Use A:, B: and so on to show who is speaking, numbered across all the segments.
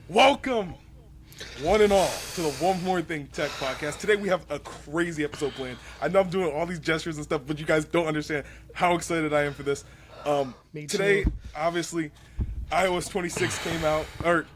A: Welcome, one and all, to the One More Thing Tech Podcast. Today we have a crazy episode planned. I know I'm doing all these gestures and stuff, but you guys don't understand how excited I am for this. Today, obviously, iOS 26 came out, or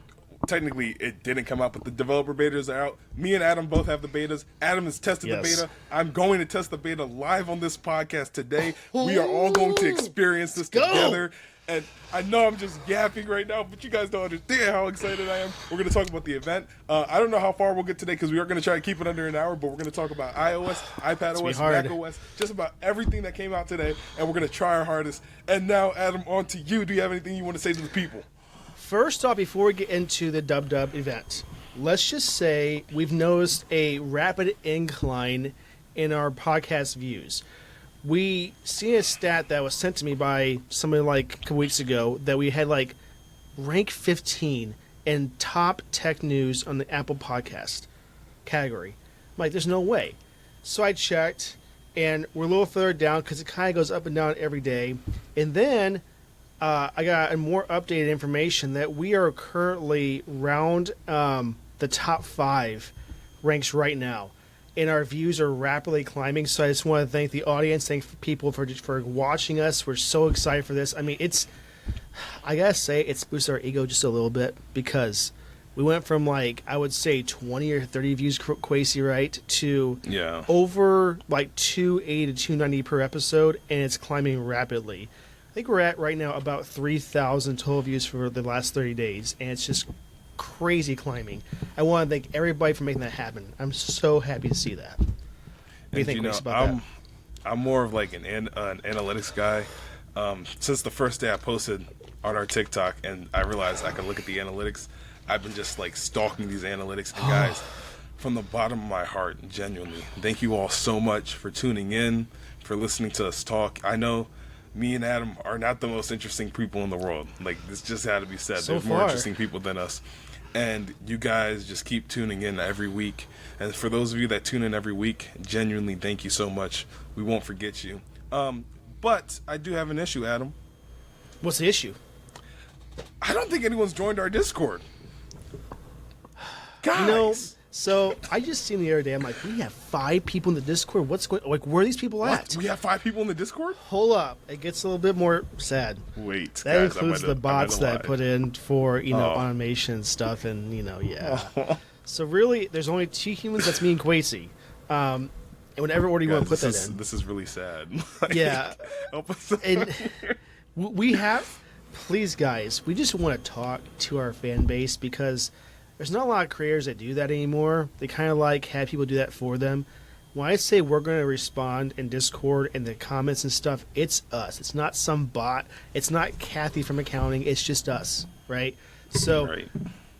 A: technically it didn't come out, but the developer betas are out. Me and Adam both have the betas. Adam has tested the beta. I'm going to test the beta live on this podcast today. We are all going to experience this together. And I know I'm just yapping right now, but you guys don't understand how excited I am. We're going to talk about the event. I don't know how far we'll get today because we are going to try to keep it under an hour, but we're going to talk about iOS, iPadOS, macOS, just about everything that came out today, and we're going to try our hardest. And now, Adam, on to you. Do you have anything you want to say to the people?
B: First off, before we get into the WW event, let's just say we've noticed a rapid incline in our podcast views. We seen a stat that was sent to me by somebody like a couple weeks ago that we had like rank 15 in top tech news on the Apple podcast category. I'm like, there's no way. So I checked, and we're a little further down because it kind of goes up and down every day. And then I got more updated information that we are currently around the top 5 ranks right now. And our views are rapidly climbing, so I just want to thank the audience, thank people for watching us. We're so excited for this. I mean, I gotta say, it's boosted our ego just a little bit because we went from like, I would say 20 or 30 views, Kwesi, right, to over like 280 to 290 per episode, and it's climbing rapidly. I think we're at right now about 3,000 total views for the last 30 days, and it's just crazy climbing. I want to thank everybody for making that happen. I'm so happy to see that. What do you think, Chris, about that?
A: I'm more of like an analytics guy. Since the first day I posted on our TikTok and I realized I could look at the analytics, I've been just like stalking these analytics. And guys, from the bottom of my heart, genuinely, thank you all so much for tuning in, for listening to us talk. I know me and Adam are not the most interesting people in the world. Like, this just had to be said. There's more interesting people than us. And you guys just keep tuning in every week. And for those of you that tune in every week, genuinely thank you so much. We won't forget you. But I do have an issue, Adam.
B: What's the issue?
A: I don't think anyone's joined our Discord. Guys!
B: You know, so I just seen the other day, I'm like, we have 5 people in the Discord. What's going? Like, where are these people at?
A: We have 5 people in the Discord?
B: Hold up. It gets a little bit more sad.
A: Wait.
B: That guys, includes the bots that I put in for, automation stuff and, So really, there's only 2 humans. That's me and Kwesi. And whatever order you want to put that in.
A: This is really sad.
B: Yeah. And we have, please, guys, we just want to talk to our fan base because there's not a lot of creators that do that anymore. They kind of like have people do that for them. When I say we're going to respond in Discord and the comments and stuff, it's us. It's not some bot. It's not Kathy from accounting. It's just us, right? So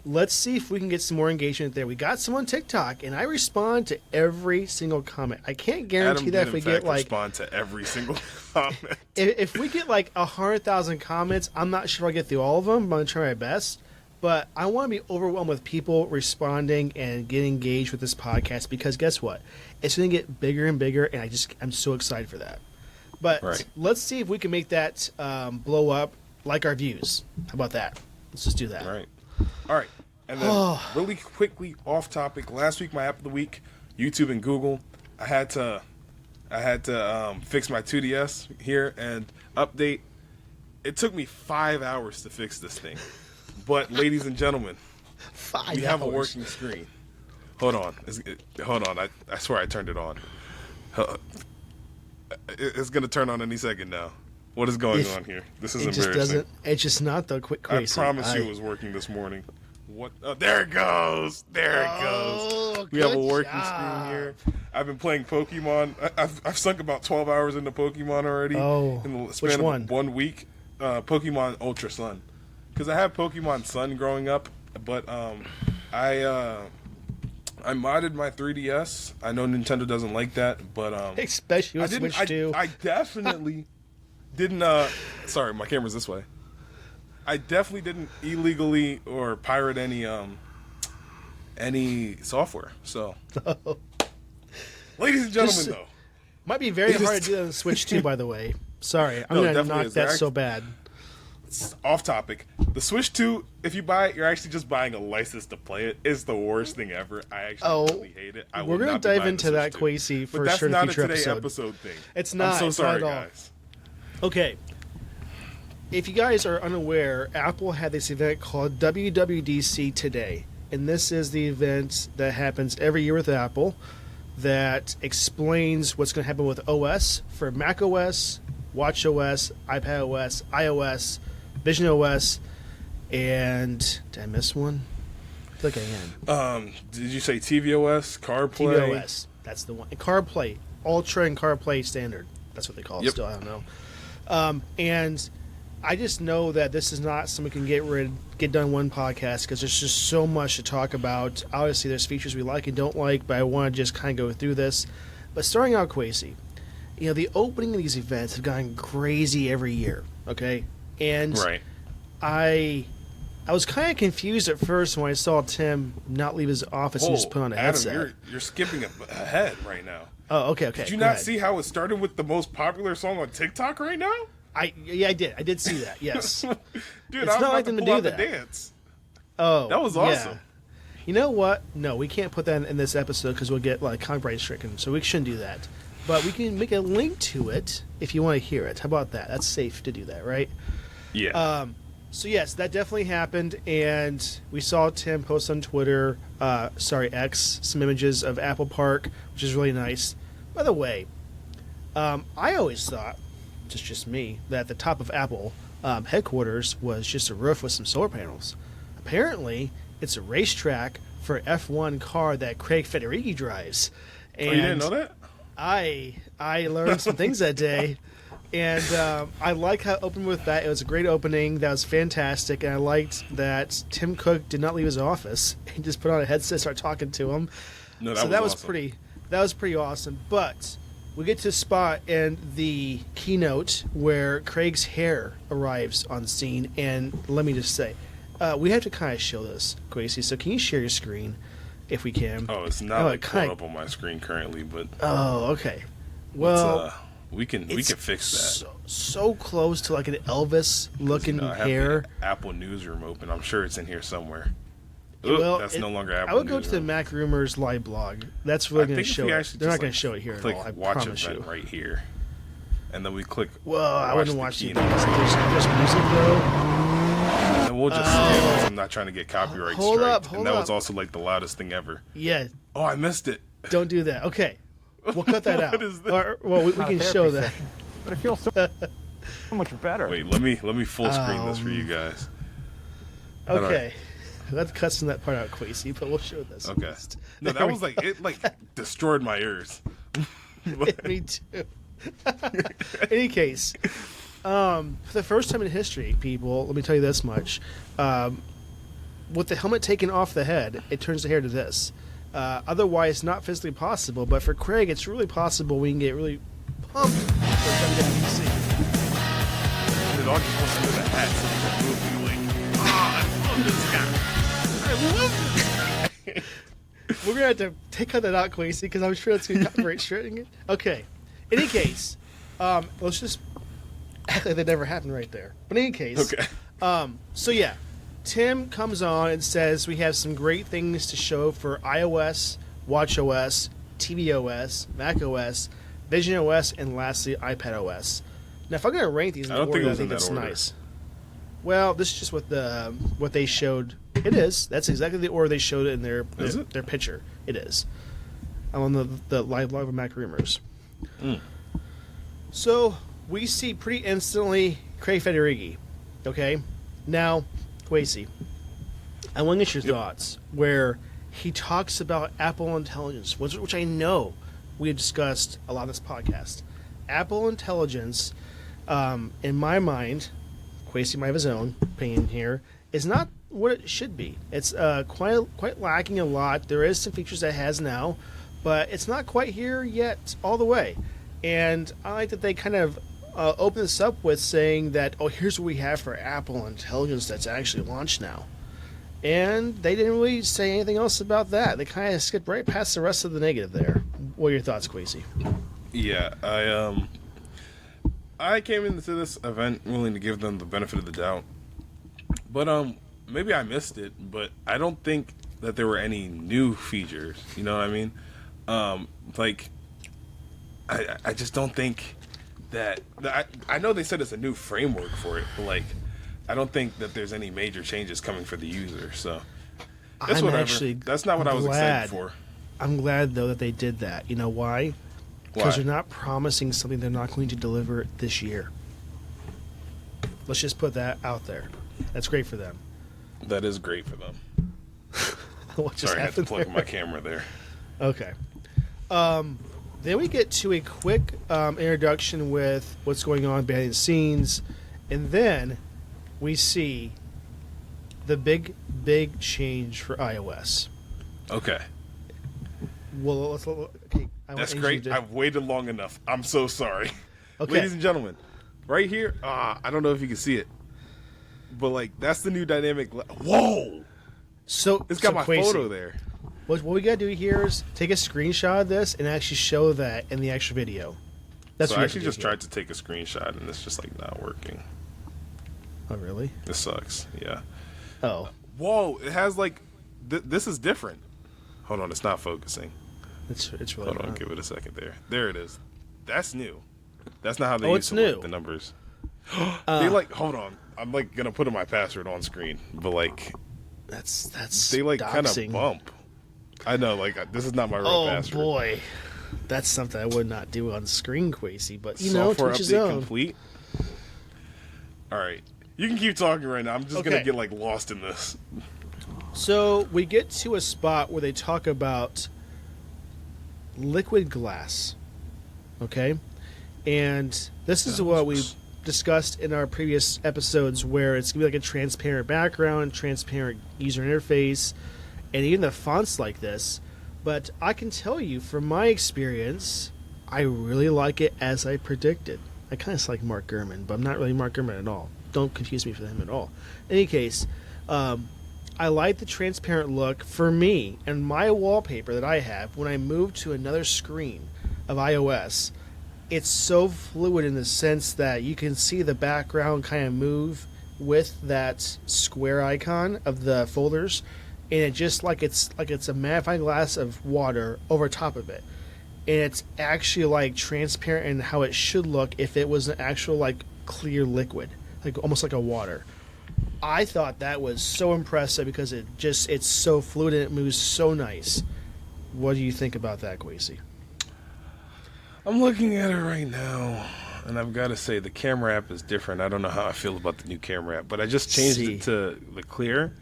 B: let's see if we can get some more engagement there. We got some on TikTok, and I respond to every single comment. I can't guarantee that if we get like
A: respond to every single comment.
B: If we get like 100,000 comments, I'm not sure I'll get through all of them. I'm going to try my best. But I want to be overwhelmed with people responding and getting engaged with this podcast because guess what? It's going to get bigger and bigger, and I'm so excited for that. But let's see if we can make that blow up like our views. How about that? Let's just do that.
A: All right. And then really quickly, off topic. Last week, my app of the week, YouTube and Google. I had to fix my 2DS here and update. It took me 5 hours to fix this thing. But, ladies and gentlemen, we have a working screen. Hold on. I swear I turned it on. It's going to turn on any second now. What is going on here? This is embarrassing.
B: It's just not the quick crazy.
A: I promise you it was working this morning. What? Oh, there it goes. There it goes. We have a working screen here. I've been playing Pokemon. I've sunk about 12 hours into Pokemon already. In the span of 1 week. Pokemon Ultra Sun. Because I have Pokemon Sun growing up, but I modded my 3DS. I know Nintendo doesn't like that, but
B: especially with Switch 2.
A: I definitely didn't. Sorry, my camera's this way. I definitely didn't illegally or pirate any software. So, ladies and gentlemen, though,
B: might be very hard to do on the Switch 2. By the way, sorry, I'm gonna knock that so bad.
A: Off topic. The Switch 2, if you buy it, you're actually just buying a license to play it. It's the worst thing ever. I actually really hate it.
B: We're going to dive into that, Kwesi, for sure in a future episode.
A: But that's not a today episode thing.
B: It's not.
A: I'm so sorry,
B: not at all.
A: guys.
B: Okay. If you guys are unaware, Apple had this event called WWDC today. And this is the event that happens every year with Apple that explains what's going to happen with OS for Mac OS, Watch OS, iPad OS, iOS, Vision OS, and did I miss one? I feel like I am.
A: Did you say tvOS, CarPlay?
B: tvOS, that's the one. And CarPlay, Ultra and CarPlay Standard. That's what they call it still, I don't know. And I just know that this is not something we can get done in one podcast because there's just so much to talk about. Obviously, there's features we like and don't like, but I want to just kind of go through this. But starting out, Kwesi, the opening of these events have gone crazy every year, okay? And I was kind of confused at first when I saw Tim not leave his office and just put on a headset.
A: Adam, you're skipping ahead right now.
B: Oh, okay.
A: Did you not see how it started with the most popular song on TikTok right now?
B: Yeah, I did. I did see that. Yes,
A: dude,
B: it's
A: I was
B: not like
A: about
B: them
A: to
B: to
A: pull
B: do
A: out
B: that.
A: the dance.
B: Oh,
A: that was awesome.
B: Yeah. You know what? No, we can't put that in this episode because we'll get copyright stricken. So we shouldn't do that. But we can make a link to it if you want to hear it. How about that? That's safe to do that, right?
A: Yeah.
B: So yes, that definitely happened, and we saw Tim post on Twitter, X, some images of Apple Park, which is really nice. By the way, I always thought, just me, that the top of Apple headquarters was just a roof with some solar panels. Apparently, it's a racetrack for an F1 car that Craig Federighi drives. And
A: you didn't know that?
B: I learned some things that day. And I like how it opened with that. It was a great opening. That was fantastic. And I liked that Tim Cook did not leave his office. He just put on a headset and started talking to him.
A: No,
B: that was
A: awesome.
B: That was pretty awesome. But we get to a spot in the keynote where Craig's hair arrives on scene. And let me just say, we have to kind of show this, Kwesi. So can you share your screen if we can?
A: Oh, it's not pulling up on my screen currently, but...
B: Oh, okay. Well...
A: We can fix that.
B: So close to like an Elvis looking hair.
A: The Apple Newsroom open. I'm sure it's in here somewhere.
B: Well,
A: that's no longer Apple.
B: I would go to the Mac Rumors live blog. That's really going to show it. They're not going to show it here at all. I
A: watch
B: promise
A: event
B: you.
A: right here, and then we click.
B: Well, I wouldn't watch the there's music though.
A: And we'll just skip because I'm not trying to get copyright strike.
B: Hold
A: and that
B: up.
A: was also like the loudest thing ever.
B: Yeah.
A: Oh, I missed it.
B: Don't do that. Okay. We'll cut that out.
A: What is this?
B: Well, we can show that.
C: But it feels so much better.
A: Wait, let me full screen this for you guys.
B: Okay. Let's cut some of that part out, Kwesi, but we'll show this.
A: Okay. No, that was it destroyed my ears.
B: Me too. Any case, for the first time in history, people, let me tell you this much. With the helmet taken off the head, it turns the hair to this. Otherwise, not physically possible, but for Craig, it's really possible we can get really pumped for WWDC.
A: It all just wants to do the hat so they can move me I love this guy. I love this guy.
B: We're going to have to take that out, Kwesi, because I'm sure it's going to copyright striking it. Okay. In any case, let's just act like that never happened right there. But in any case,
A: okay.
B: So yeah, Tim comes on and says we have some great things to show for iOS, watchOS, tvOS, macOS, Vision OS, and lastly, iPad OS. Now, if I'm going to rank these in order, I think that's nice. Well, this is just what they showed. It is. That's exactly the order they showed it in their picture. It is. I'm on the live blog of Mac Rumors. So we see pretty instantly Craig Federighi. Okay, now Kwesi, I want to get your thoughts where he talks about Apple Intelligence, which I know we have discussed a lot on this podcast. Apple Intelligence, in my mind, Kwesi might have his own opinion here, is not what it should be. It's quite lacking a lot. There is some features that it has now, but it's not quite here yet all the way. And I like that they kind of open this up with saying that, oh, here's what we have for Apple Intelligence that's actually launched now. And they didn't really say anything else about that. They kind of skipped right past the rest of the negative there. What are your thoughts, Kwesi?
A: Yeah, I came into this event willing to give them the benefit of the doubt. But maybe I missed it, but I don't think that there were any new features. You know what I mean? Like, I just don't think that I know they said it's a new framework for it, but like, I don't think that there's any major changes coming for the user. So it's
B: I'm
A: whatever.
B: actually
A: That's not what I was excited for.
B: I'm glad though that they did that. You know why? Because they're not promising something they're not going to deliver this year. Let's just put that out there. That's great for them.
A: That is great for them.
B: What just
A: Sorry, I had to
B: happened
A: plug
B: there?
A: my camera there.
B: Okay. Then we get to a quick introduction with what's going on behind the scenes, and then we see the big change for iOS.
A: Okay.
B: Well, okay.
A: That's great. I've waited long enough. I'm so sorry.
B: Okay.
A: Ladies and gentlemen, right here, I don't know if you can see it, but like, that's the new dynamic. Whoa!
B: So
A: It's got my
B: Kwesi,
A: photo there.
B: What we gotta do here is take a screenshot of this and actually show that in the actual video. That's
A: So
B: what
A: I
B: we
A: actually
B: have to
A: just
B: do here.
A: tried to take a screenshot and it's just like not working.
B: Oh really?
A: This sucks. Yeah.
B: Oh,
A: Whoa! It has like, this is different. Hold on, it's not focusing.
B: it's really.
A: Hold on,
B: not.
A: give it a second there. There it is. That's new. That's not how they
B: Oh,
A: used
B: it's
A: to look,
B: new.
A: the numbers. They like, hold on. I'm like gonna put in my password on screen, but like
B: That's
A: they like kind of
B: doxing.
A: bump. I know, like this is not my real
B: Oh
A: password.
B: boy, that's something I would not do on screen, Kwesi. But you know,
A: Software
B: to each his
A: update
B: own.
A: complete. All right, you can keep talking right now. I'm just gonna
B: Okay.
A: get like lost in this.
B: So we get to a spot where they talk about liquid glass. Okay, and this is what we discussed in our previous episodes, where it's gonna be like a transparent background, transparent user interface, and even the fonts like this. But I can tell you from my experience, I really like it as I predicted. I kind of like Mark Gurman, but I'm not really Mark Gurman at all. Don't confuse me for him at all. In any case, I like the transparent look for me and my wallpaper that I have when I move to another screen of iOS. It's so fluid in the sense that you can see the background kind of move with that square icon of the folders, and it just like it's a magnifying glass of water over top of it, and it's actually like transparent in how it should look if it was an actual like clear liquid, like almost like a water. I thought that was so impressive because it's so fluid and it moves so nice. What do you think about that, Kwesi?
A: I'm looking at it right now, and I've got to say the camera app is different. I don't know how I feel about the new camera app, but I just changed
B: See.
A: it to the clear.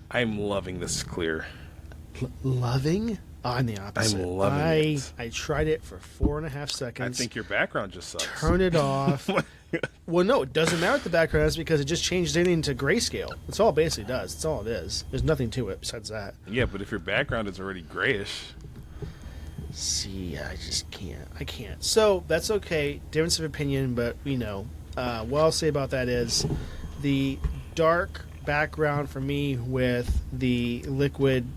A: I'm loving this clear.
B: Loving? I'm the opposite.
A: I'm loving it.
B: I tried it for 4.5
A: I
B: seconds.
A: think your background just sucks.
B: Turn it off. Well, no, it doesn't matter what the background is because it just changed it into grayscale. That's all it basically does. That's all it is. There's nothing to it besides that.
A: Yeah, but if your background is already grayish,
B: See, I just can't. I can't. So that's okay. Difference of opinion, but we know. What I'll say about that is the dark background for me with the liquid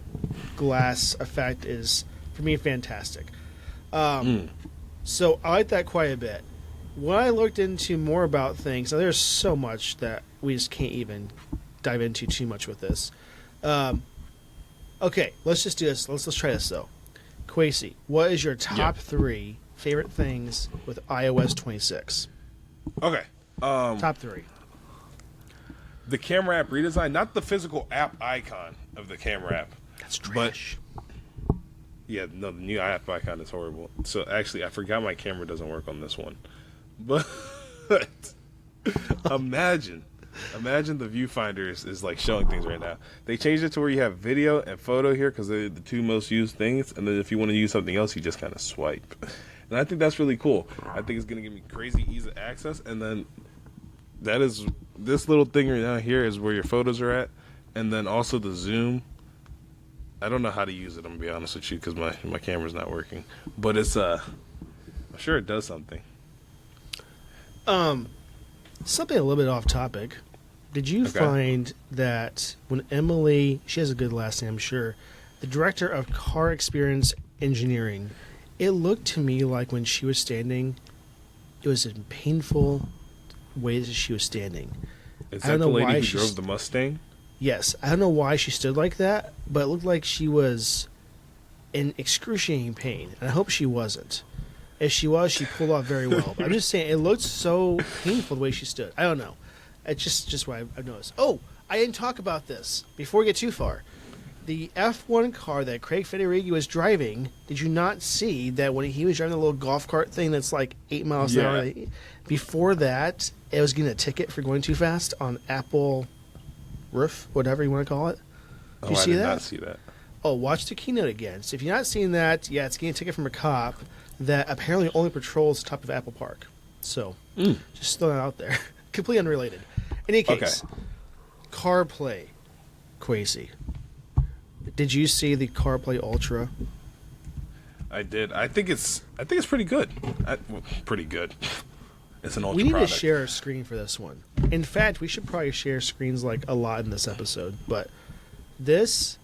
B: glass effect is, for me, fantastic. So I like that quite a bit. When I looked into more about things, now there's so much that we just can't even dive into too much with this. Okay, let's just do this. Let's try this though. Kwesi, what is your top 3 favorite things with iOS 26?
A: okay.
B: Top 3.
A: The camera app redesign, not the physical app icon of the camera app.
B: That's trash.
A: Yeah, no, the new app icon is horrible. So actually, I forgot my camera doesn't work on this one. But imagine the viewfinder is like showing things right now. They changed it to where you have video and photo here because they're the 2 most used things. And then if you want to use something else, you just kind of swipe. And I think that's really cool. I think it's going to give me crazy ease of access. And then that is, this little thing right down here is where your photos are at. And then also the zoom. I don't know how to use it, I'm going to be honest with you, because my camera's not working. But it's, I'm sure it does something.
B: Something a little bit off topic. Did you find that when Emily, she has a good last name, I'm sure, the director of car experience engineering, it looked to me like when she was standing, it was in painful ways that she was standing.
A: Is
B: I
A: that
B: don't
A: the
B: know
A: lady
B: why
A: who
B: she's-
A: drove the Mustang?
B: Yes, I don't know why she stood like that, but it looked like she was in excruciating pain, and I hope she wasn't. If she was, she pulled off very well. But I'm just saying, it looked so painful the way she stood. I don't know. It's just what I've noticed. Oh, I didn't talk about this before we get too far. The F1 car that Craig Federighi was driving, did you not see that when he was driving the little golf cart thing that's like 8 miles an hour? Before that, it was getting a ticket for going too fast on Apple Roof, whatever you want to call it. Did you see
A: I did
B: that?
A: not see that.
B: Oh, watch the keynote again. So if you're not seeing that, yeah, it's getting a ticket from a cop that apparently only patrols the top of Apple Park. So, just throw that out there. Completely unrelated. In any case, CarPlay, Kwesi. Did you see the CarPlay Ultra?
A: I did. I think it's pretty good. Pretty good. It's an ultra
B: We need
A: product.
B: to share a screen for this one. In fact, we should probably share screens like a lot in this episode. But this,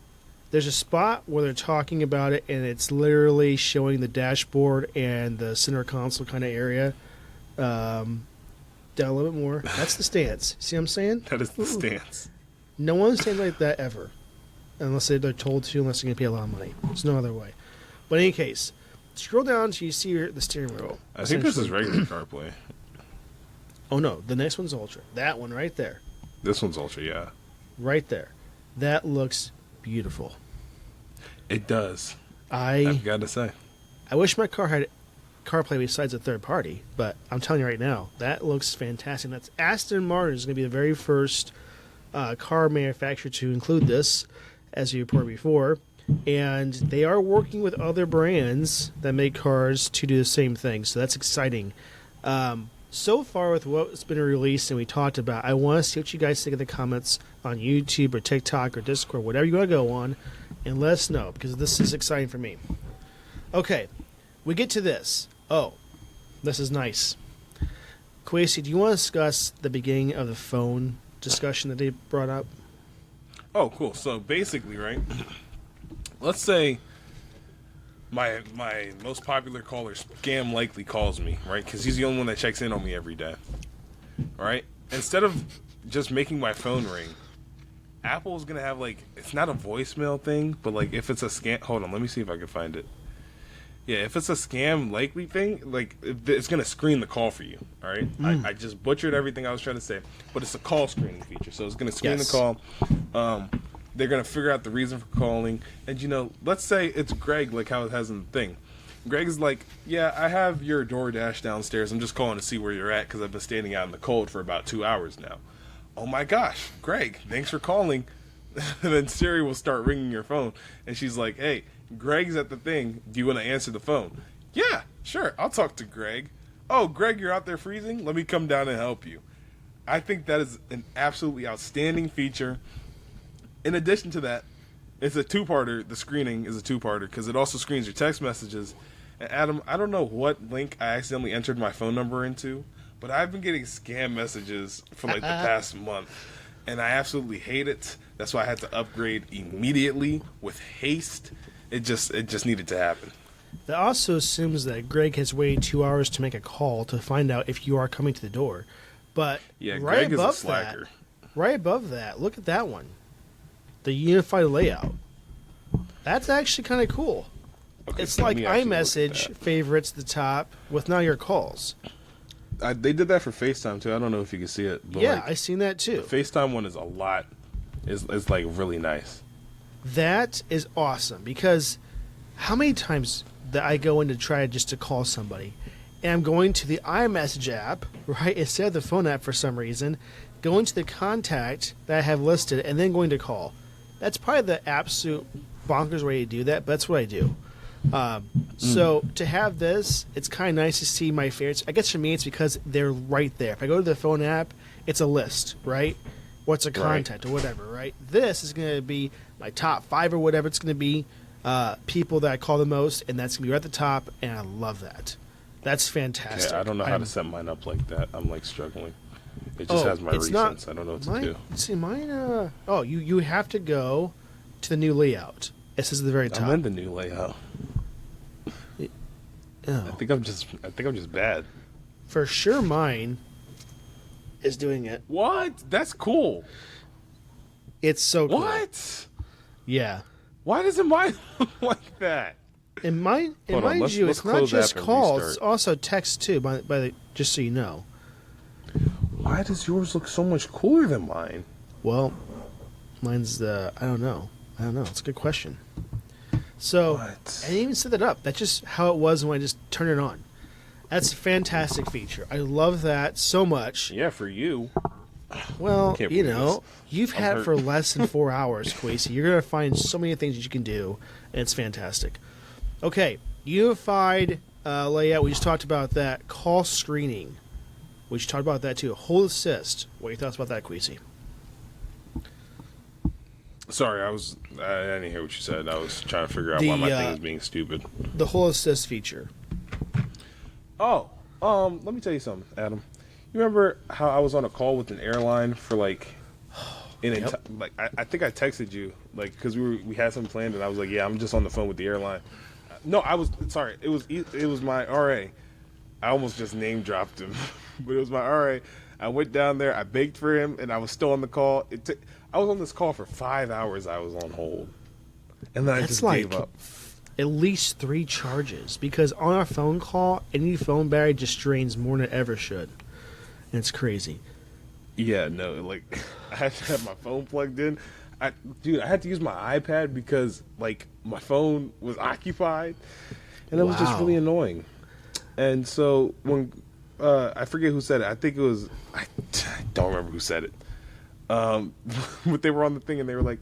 B: there's a spot where they're talking about it, and it's literally showing the dashboard and the center console kind of area. Down a little bit more. That's the stance. See what I'm saying?
A: That is the stance.
B: No one stands like that ever. Unless they're told to, unless they're going to pay a lot of money. There's no other way. But in any case, scroll down so you see the steering wheel.
A: I think this is
B: essentially.
A: regular CarPlay.
B: Oh, no. The next one's Ultra. That one right there.
A: This one's ultra, yeah.
B: Right there. That looks beautiful.
A: It does.
B: I
A: I've got to say.
B: wish my car had CarPlay besides a third party, but I'm telling you right now, that looks fantastic. That's Aston Martin is going to be the very first car manufacturer to include this, as you reported before, and they are working with other brands that make cars to do the same thing. So that's exciting. So far with what's been released and we talked about, I want to see what you guys think in the comments on YouTube or TikTok or Discord, whatever you want to go on, and let us know because this is exciting for me. Okay, we get to this. Oh, this is nice. Kwesi, do you want to discuss the beginning of the phone discussion that they brought up?
A: Oh, cool. So basically, right? Let's say my most popular caller, Scam Likely, calls me, right? Because he's the only one that checks in on me every day, right? Instead of just making my phone ring, Apple's gonna have like, it's not a voicemail thing, but like if it's a scam, hold on, let me see if I can find it. Yeah, if it's a Scam Likely thing, like it's gonna screen the call for you. All right, I just butchered everything I was trying to say, but it's a call screening feature, so it's gonna screen the call. They're gonna figure out the reason for calling, and let's say it's Greg, like how it has in the thing. Greg is like, yeah, I have your DoorDash downstairs. I'm just calling to see where you're at because I've been standing out in the cold for about 2 hours now. Oh my gosh, Greg, thanks for calling. And then Siri will start ringing your phone, and she's like, hey, Greg's at the thing. Do you want to answer the phone? Yeah, sure, I'll talk to Greg. Oh, Greg, you're out there freezing? Let me come down and help you. I think that is an absolutely outstanding feature. In addition to that, it's a two-parter. The screening is a two-parter because it also screens your text messages. And Adam, I don't know what link I accidentally entered my phone number into, but I've been getting scam messages for like the past month, and I absolutely hate it. That's why I had to upgrade immediately with haste. It just needed to happen.
B: That also assumes that Greg has waited 2 hours to make a call to find out if you are coming to the door. But
A: Yeah,
B: right
A: Greg is a
B: above
A: slacker.
B: right above that, look at that one. The unified layout. That's actually kind of cool.
A: Okay,
B: It's
A: so let
B: like
A: me actually look at
B: iMessage
A: that.
B: favorites the top with now your calls.
A: They did that for FaceTime too. I don't know if you can see it, but
B: Yeah,
A: like,
B: I seen that too.
A: the FaceTime one is a lot. It's like really nice.
B: That is awesome because how many times that I go in to try just to call somebody and I'm going to the iMessage app, right, instead of the phone app for some reason, going to the contact that I have listed and then going to call. That's probably the absolute bonkers way to do that, but that's what I do. So to have this, it's kind of nice to see my favorites. I guess for me, it's because they're right there. If I go to the phone app, it's a list, right? What's a contact or whatever, right? This is going to be my top 5 or whatever it's going to be, people that I call the most, and that's going to be right at the top, and I love that. That's fantastic.
A: Yeah, I don't know how to set mine up like that. I'm like struggling. It just has my recents. I don't know what to do.
B: See, mine, you have to go to the new layout. It says at the very top.
A: I'm in the new layout.
B: Oh.
A: I think I'm just bad.
B: For sure mine is doing it.
A: What? That's cool.
B: It's so cool.
A: What?
B: Yeah.
A: Why doesn't mine look like that?
B: And mind
A: Hold on,
B: you,
A: let's
B: it's not
A: close
B: just
A: app and
B: calls;
A: restart.
B: it's also text too. Just so you know.
A: Why does yours look so much cooler than mine?
B: Well, mine's I don't know. It's a good question. So
A: What?
B: I didn't even set that up. That's just how it was when I just turned it on. That's a fantastic feature. I love that so much.
A: Yeah, for you.
B: Well,
A: Can't
B: you
A: believe
B: know,
A: this.
B: you've
A: I'm
B: had it
A: hurt.
B: for less than 4 hours, Kwesi. You're going to find so many things that you can do, and it's fantastic. Okay, unified layout. We just talked about that. Call screening. We just talked about that too. Hold assist. What are your thoughts about that, Kwesi?
A: Sorry, I didn't hear what you said. I was trying to figure out why my thing was being stupid.
B: The hold assist feature.
A: Oh, let me tell you something, Adam. You remember how I was on a call with an airline for like,
B: Yep.
A: I think I texted you like because we had something planned and I was like, yeah, I'm just on the phone with the airline. No, I was sorry. It was my RA. I almost just name dropped him, but it was my RA. I went down there, I baked for him, and I was still on the call. I was on this call for 5 hours. I was on hold, and then I
B: That's
A: just
B: like
A: gave up.
B: at least 3 charges because on a phone call, any phone battery just drains more than it ever should. And it's crazy.
A: Yeah, no, like I had to have my phone plugged in. I had to use my iPad because like my phone was occupied, and it was just
B: Wow.
A: really annoying. And so when I forget who said it, I think it was I don't remember who said it. But they were on the thing and they were like,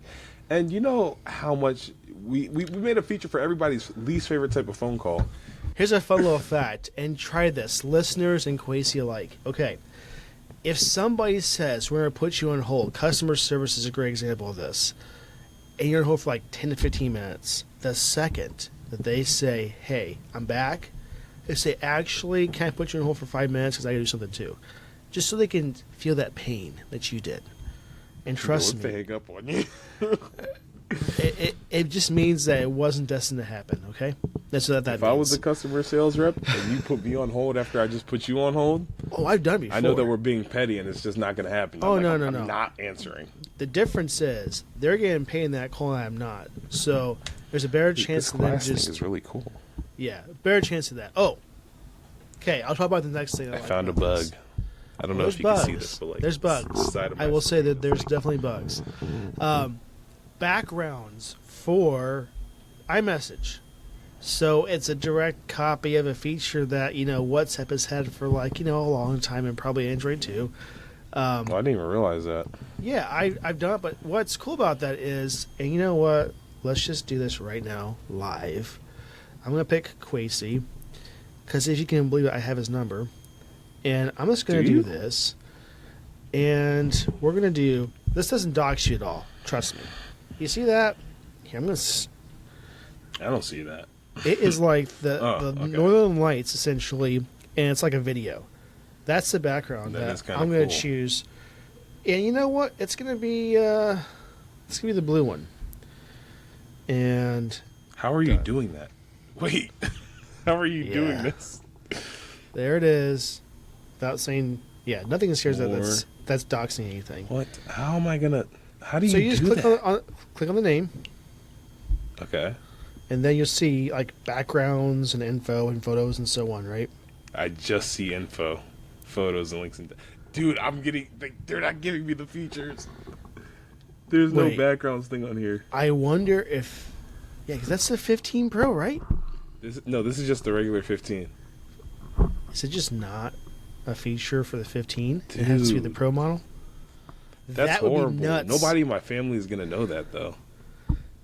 A: and you know how much we made a feature for everybody's least favorite type of phone call.
B: Here's a fun little fact, and try this, listeners and Kwesi alike. Okay, if somebody says we're going to put you on hold, customer service is a great example of this, and you're on hold for like 10 to 15 minutes, the second that they say, hey, I'm back, they say, actually, can I put you on hold for 5 minutes because I got to do something too? Just so they can feel that pain that you did. And trust
A: What's the
B: me,
A: hang up on you?
B: it just means that it wasn't destined to happen, okay? That's what that
A: If
B: means.
A: I was a customer sales rep and you put me on hold after I just put you on hold,
B: Oh, I've done it before.
A: I know that we're being petty and it's just not going to happen.
B: Oh,
A: I'm
B: no,
A: like,
B: no,
A: I'm
B: no.
A: not answering.
B: The difference is they're getting paid in that call and I'm not. So there's a better chance
A: This
B: of them
A: glass thing
B: just
A: is really cool.
B: better chance of that. Oh, okay. I'll talk about the next thing.
A: I found a bug. I don't know
B: There's
A: if you
B: bugs.
A: can see this, but like
B: There's bugs.
A: side of
B: I
A: my
B: will say that there's definitely bugs. Backgrounds for iMessage. So it's a direct copy of a feature that WhatsApp has had for a long time, and probably Android too.
A: Oh, I didn't even realize that.
B: Yeah, I've done it, but what's cool about that is, and you know what? Let's just do this right now, live. I'm going to pick Kwesi, because if you can believe it, I have his number. And I'm just going to
A: Do you?
B: do this. And we're going to do, this doesn't dox you at all, trust me. You see that? Here, I'm going to,
A: I don't see that.
B: it is like the
A: Okay.
B: Northern Lights, essentially, and it's like a video. That's the background
A: That
B: that
A: is kinda
B: I'm going to
A: cool.
B: choose. And you know what? It's going to be the blue one. And
A: How are you doing that? Wait, how are you doing
B: Yeah.
A: this?
B: there it is. Without saying, nothing scares that.
A: Or-
B: That's doxing anything.
A: What? How am I gonna? How do
B: So you just
A: do
B: click
A: that?
B: click on the name,
A: Okay,
B: and then you'll see like backgrounds and info and photos and so on, right?
A: I just see info, photos, and links. Dude, they're not giving me the features. There's no
B: Wait.
A: backgrounds thing on here.
B: I wonder if, because that's the 15 Pro, right?
A: This is just the regular 15.
B: Is it just not a feature for the 15? It has to be the
A: Dude.
B: Pro model.
A: That's
B: that would
A: horrible.
B: be nuts.
A: Nobody in my family is gonna know that though.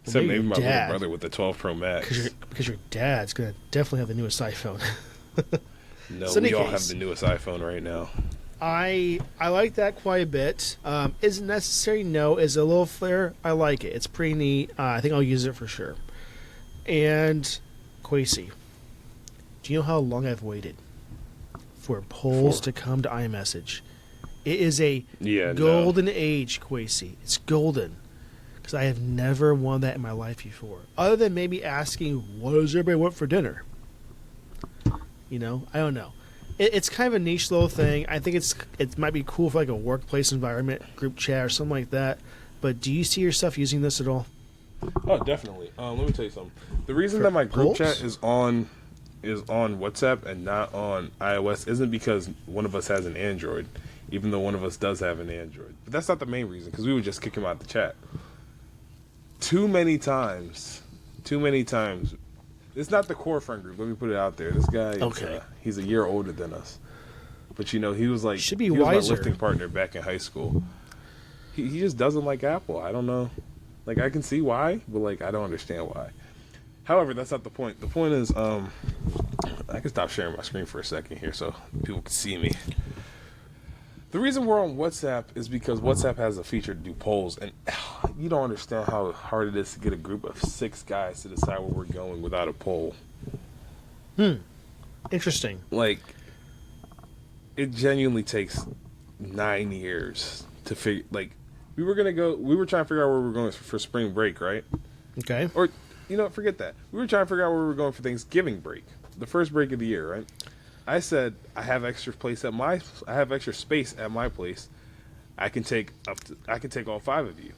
A: Except
B: maybe
A: maybe my
B: your dad.
A: little brother with the 12 Pro Max.
B: Because your dad's gonna definitely have the newest iPhone.
A: No,
B: So in
A: we
B: any
A: all
B: case-
A: have the newest iPhone right now.
B: I like that quite a bit. Is it necessary? No. Is it a little flare? I like it. It's pretty neat. I think I'll use it for sure. And Kwesi, do you know how long I've waited for polls to come to iMessage? It is a
A: Yeah, no.
B: golden age, Kwesi. It's golden. Because I have never won that in my life before. Other than maybe asking, what does everybody want for dinner? I don't know. It's kind of a niche little thing. I think it might be cool for like a workplace environment, group chat or something like that. But do you see yourself using this at all?
A: Oh, definitely. Let me tell you something. The reason that my group chat is on WhatsApp and not on iOS isn't because one of us has an Android, even though one of us does have an Android. But that's not the main reason, because we would just kick him out the chat. Too many times. It's not the core friend group. Let me put it out there. This guy, he's a year older than us. But, he was like,
B: should be
A: he was
B: wiser.
A: my lifting partner back in high school. He just doesn't like Apple. I don't know. Like, I can see why, but, like, I don't understand why. However, that's not the point. The point is, I can stop sharing my screen for a second here so people can see me. The reason we're on WhatsApp is because WhatsApp has a feature to do polls, and you don't understand how hard it is to get a group of 6 guys to decide where we're going without a poll.
B: Interesting.
A: Like, it genuinely takes 9 years to figure. Like, we were trying to figure out where we were going for spring break, right? Okay. Or, forget that. We were trying to figure out where we were going for Thanksgiving break, the first break of the year, right? I said I have extra space at my place. I can take all 5 of you,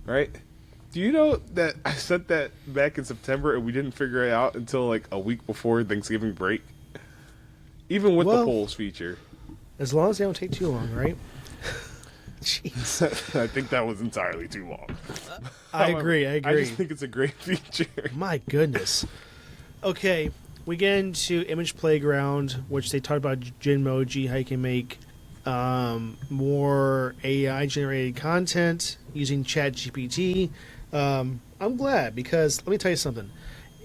A: right? Do you know that I sent that back in September and we didn't figure it out until like a week before Thanksgiving break? Even with the polls feature.
B: As long as they don't take too long, right? Jeez.
A: I think that was entirely too long.
B: I agree.
A: I just think it's a great feature.
B: My goodness. Okay, we get into Image Playground, which they talked about Genmoji, how you can make more AI-generated content using ChatGPT. I'm glad, because let me tell you something.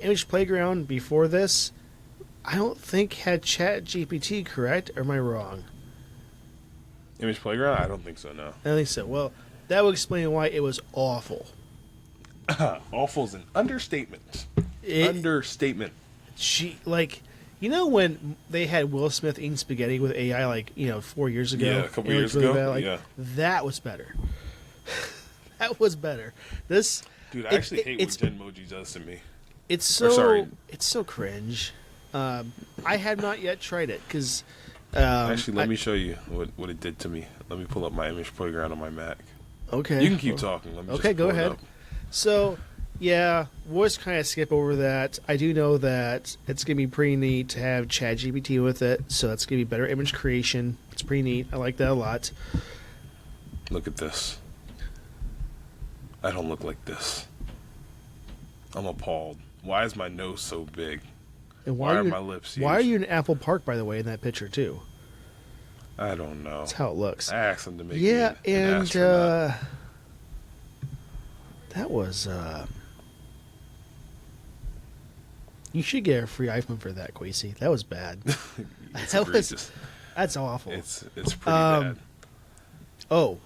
B: Image Playground before this, I don't think had ChatGPT, correct? Or am I wrong?
A: Image Playground? I don't think so, no.
B: I don't think so. Well, that would explain why it was awful.
A: Awful is an understatement. Understatement.
B: When they had Will Smith eating spaghetti with AI 4 years ago?
A: Yeah, a couple years ago.
B: Bad, that was better. That was better. This,
A: dude, I actually hate what Genmoji does to me.
B: It's so cringe. I have not yet tried it because.
A: Actually, let me show you what it did to me. Let me pull up my Image Playground on my Mac.
B: Okay.
A: You can keep talking. Let me
B: okay, go ahead. So, yeah, we'll just kind of skip over that. I do know that it's going to be pretty neat to have ChatGPT with it, so that's going to be better image creation. It's pretty neat. I like that a lot.
A: Look at this. I don't look like this. I'm appalled. Why is my nose so big?
B: And
A: why are my lips huge?
B: Why are you in Apple Park, by the way, in that picture, too?
A: I don't know.
B: That's how it looks.
A: I asked them to make me an
B: and
A: astronaut.
B: That was... You should get a free iPhone for that, Kwesi. That was bad. That's awful.
A: It's pretty bad.
B: Oh.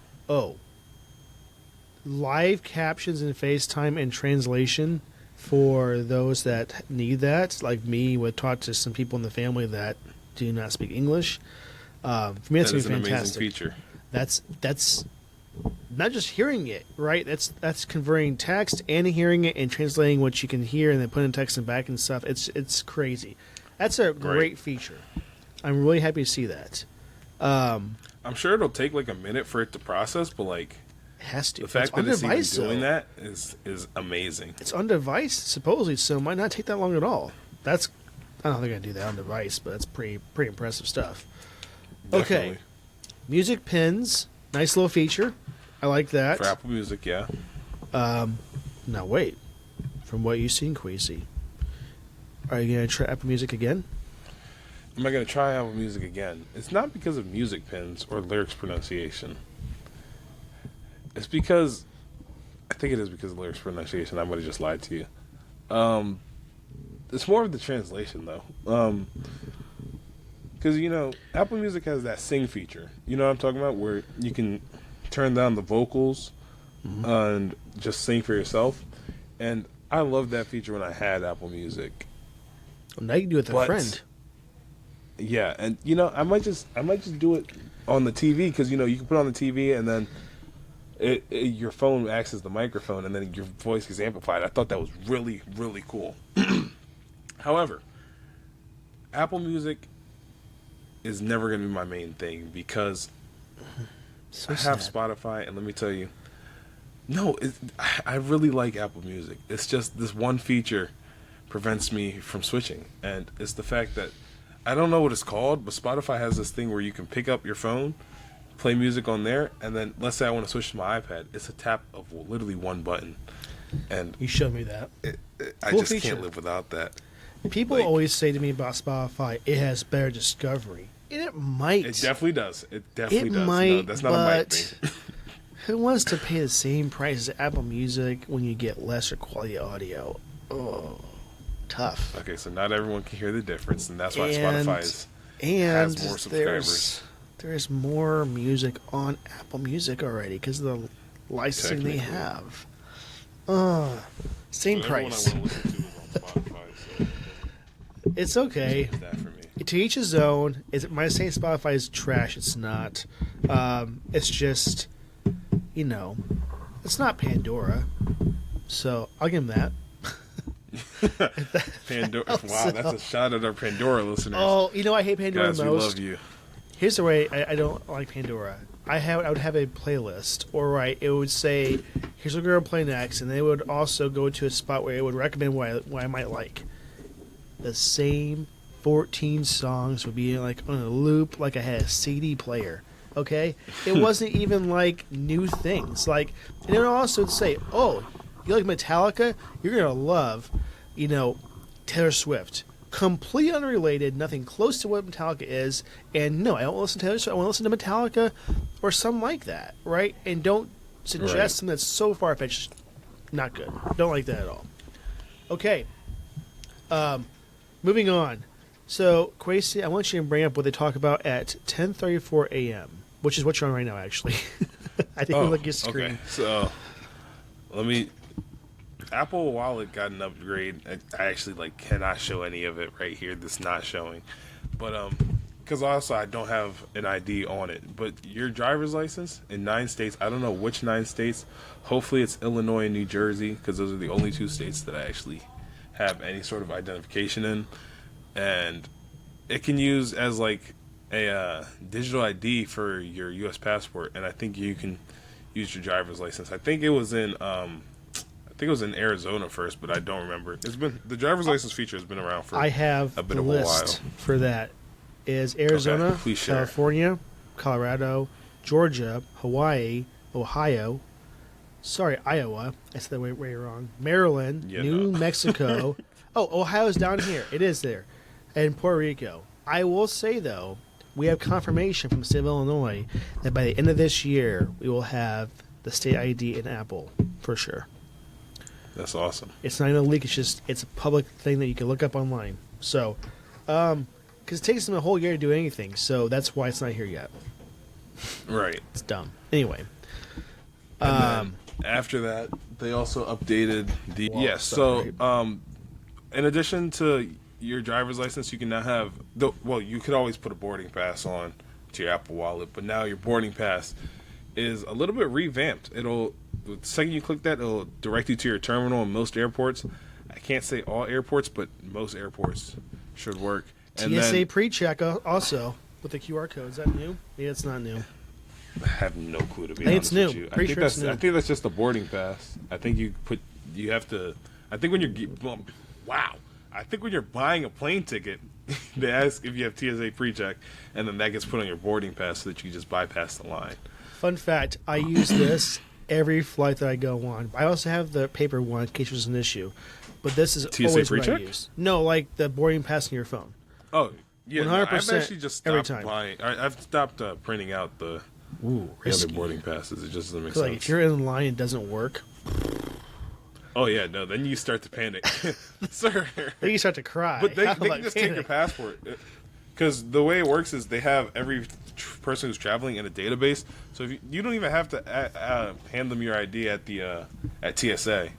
B: Live captions in FaceTime and translation for those that need that, like me, would talk to some people in the family that do not speak English. For me, that's going to be fantastic.
A: Amazing feature.
B: That's not just hearing it, right? That's converting text and hearing it and translating what you can hear and then putting text in back and stuff. It's crazy. That's a great feature. I'm really happy to see that.
A: I'm sure it'll take like a minute for it to process, but like
B: it has to.
A: The fact that it's even doing that is amazing.
B: It's on device supposedly, so it might not take that long at all. I don't think I can do that on device, but that's pretty impressive stuff.
A: Definitely.
B: Okay, music pins, nice little feature. I like that
A: for Apple Music. Yeah.
B: Now wait, from what you've seen, Kwesi, are you gonna try Apple Music again?
A: Am I going to try Apple Music again? It's not because of music pins or lyrics pronunciation. It's because... I think it is because of lyrics pronunciation. I might have just lied to you. It's more of the translation, though. Because, Apple Music has that sing feature. You know what I'm talking about? Where you can turn down the vocals and just sing for yourself. And I loved that feature when I had Apple Music.
B: Well, now you can do it with a friend.
A: Yeah, and I might just do it on the TV because you can put it on the TV and then your phone acts as the microphone and then your voice gets amplified. I thought that was really, really cool. However, Apple Music is never going to be my main thing because I have Spotify, and let me tell you, no, I really like Apple Music. It's just this one feature prevents me from switching, and it's the fact that I don't know what it's called, but Spotify has this thing where you can pick up your phone, play music on there, and then let's say I want to switch to my iPad. It's a tap of literally one button, and
B: You showed me that.
A: I
B: Cool
A: just
B: feature.
A: can't live without that.
B: People
A: Like-
B: always say to me about Spotify, it has better discovery. And it might.
A: It definitely does. It definitely
B: It
A: does.
B: might,
A: No, that's not a might
B: but
A: thing.
B: who wants to pay the same price as Apple Music when you get lesser quality audio? Oh, tough.
A: Okay, so not everyone can hear the difference, and that's why
B: And-
A: Spotify has
B: And
A: more subscribers.
B: there's more music on Apple Music already because of the licensing they
A: Technically.
B: have. Same price.
A: Everyone I want to listen to is on Spotify, so
B: It's okay.
A: it's that for me.
B: To each his own. Am I saying Spotify is trash? It's not. It's just, it's not Pandora. So I'll give them that.
A: Pandora. Wow, that's a shot at our Pandora listeners.
B: Oh, I hate Pandora
A: Guys, we
B: most.
A: love you.
B: Here's the way I don't like Pandora. I would have a playlist, or it would say, "Here's what we're gonna play next," and they would also go to a spot where it would recommend what I might like. The same 14 songs would be like on a loop, like I had a CD player. Okay, it wasn't even like new things. Like, and it would also say, "Oh, you like Metallica? You're gonna love, Taylor Swift." Completely unrelated, nothing close to what Metallica is, and no, I don't listen to Taylor Swift. I want to listen to Metallica or something like that, right? And don't suggest
A: Right.
B: something that's so far fetched. Not good. Don't like that at all. Okay. Moving on. So, Kwesi, I want you to bring up what they talk about at 10:34 a.m., which is what you're on right now, actually. I think you look at your screen.
A: Okay. So Apple Wallet got an upgrade. I actually cannot show any of it right here. That's not showing, but because also I don't have an ID on it. But your driver's license in 9 states. I don't know which 9 states. Hopefully it's Illinois and New Jersey because those are the only 2 states that I actually have any sort of identification in, and it can use as a digital ID for your U.S. passport, and I think you can use your driver's license. I think it was in Arizona first, but I don't remember. It's been the driver's license feature has been around for
B: I have
A: a bit
B: the
A: of a while.
B: list for that. Is Arizona,
A: Okay, please share.
B: California, Colorado, Georgia, Hawaii, Ohio. Sorry, Iowa. I said that way wrong. Maryland,
A: Yeah,
B: New
A: no.
B: Mexico. Oh, Ohio's down here. It is there. And Puerto Rico. I will say, though, we have confirmation from the state of Illinois that by the end of this year, we will have the state ID in Apple, for sure.
A: That's awesome.
B: It's not even a leak. It's a public thing that you can look up online. So, because it takes them a whole year to do anything, so that's why it's not here yet.
A: Right.
B: It's dumb. Anyway,
A: And then after that, they also updated the
B: Well,
A: So,
B: sorry.
A: in addition to your driver's license, you can now have you could always put a boarding pass on to your Apple Wallet, but now your boarding pass is a little bit revamped. The second you click that, it'll direct you to your terminal in most airports. I can't say all airports, but most airports should work. And
B: TSA
A: then,
B: pre-check also with the QR code. Is that new? Maybe it's not new.
A: I have no clue to be
B: I think
A: honest
B: it's new.
A: with you.
B: Pretty sure it's new.
A: I think that's just a boarding pass. I think I think when you're buying a plane ticket, they ask if you have TSA pre-check, and then that gets put on your boarding pass so that you can just bypass the line.
B: Fun fact: I use this every flight that I go on. I also have the paper one in case there's an issue, but this is
A: TSA
B: always what I
A: pre-check?
B: use. No, like the boarding pass on your phone.
A: Oh, yeah.
B: 100%
A: I've actually just
B: every
A: stopped
B: time.
A: buying. I've stopped printing out the other
B: Risky.
A: boarding passes. It just doesn't make
B: 'Cause,
A: sense.
B: like if you're in line and it doesn't work,
A: Oh, yeah, no, then you start to panic. Sir.
B: then you start to cry.
A: But they
B: I'm
A: can
B: like,
A: just take your
B: panic.
A: passport. Because the way it works is they have every person who's traveling in a database. So if you don't even have to hand them your ID at TSA.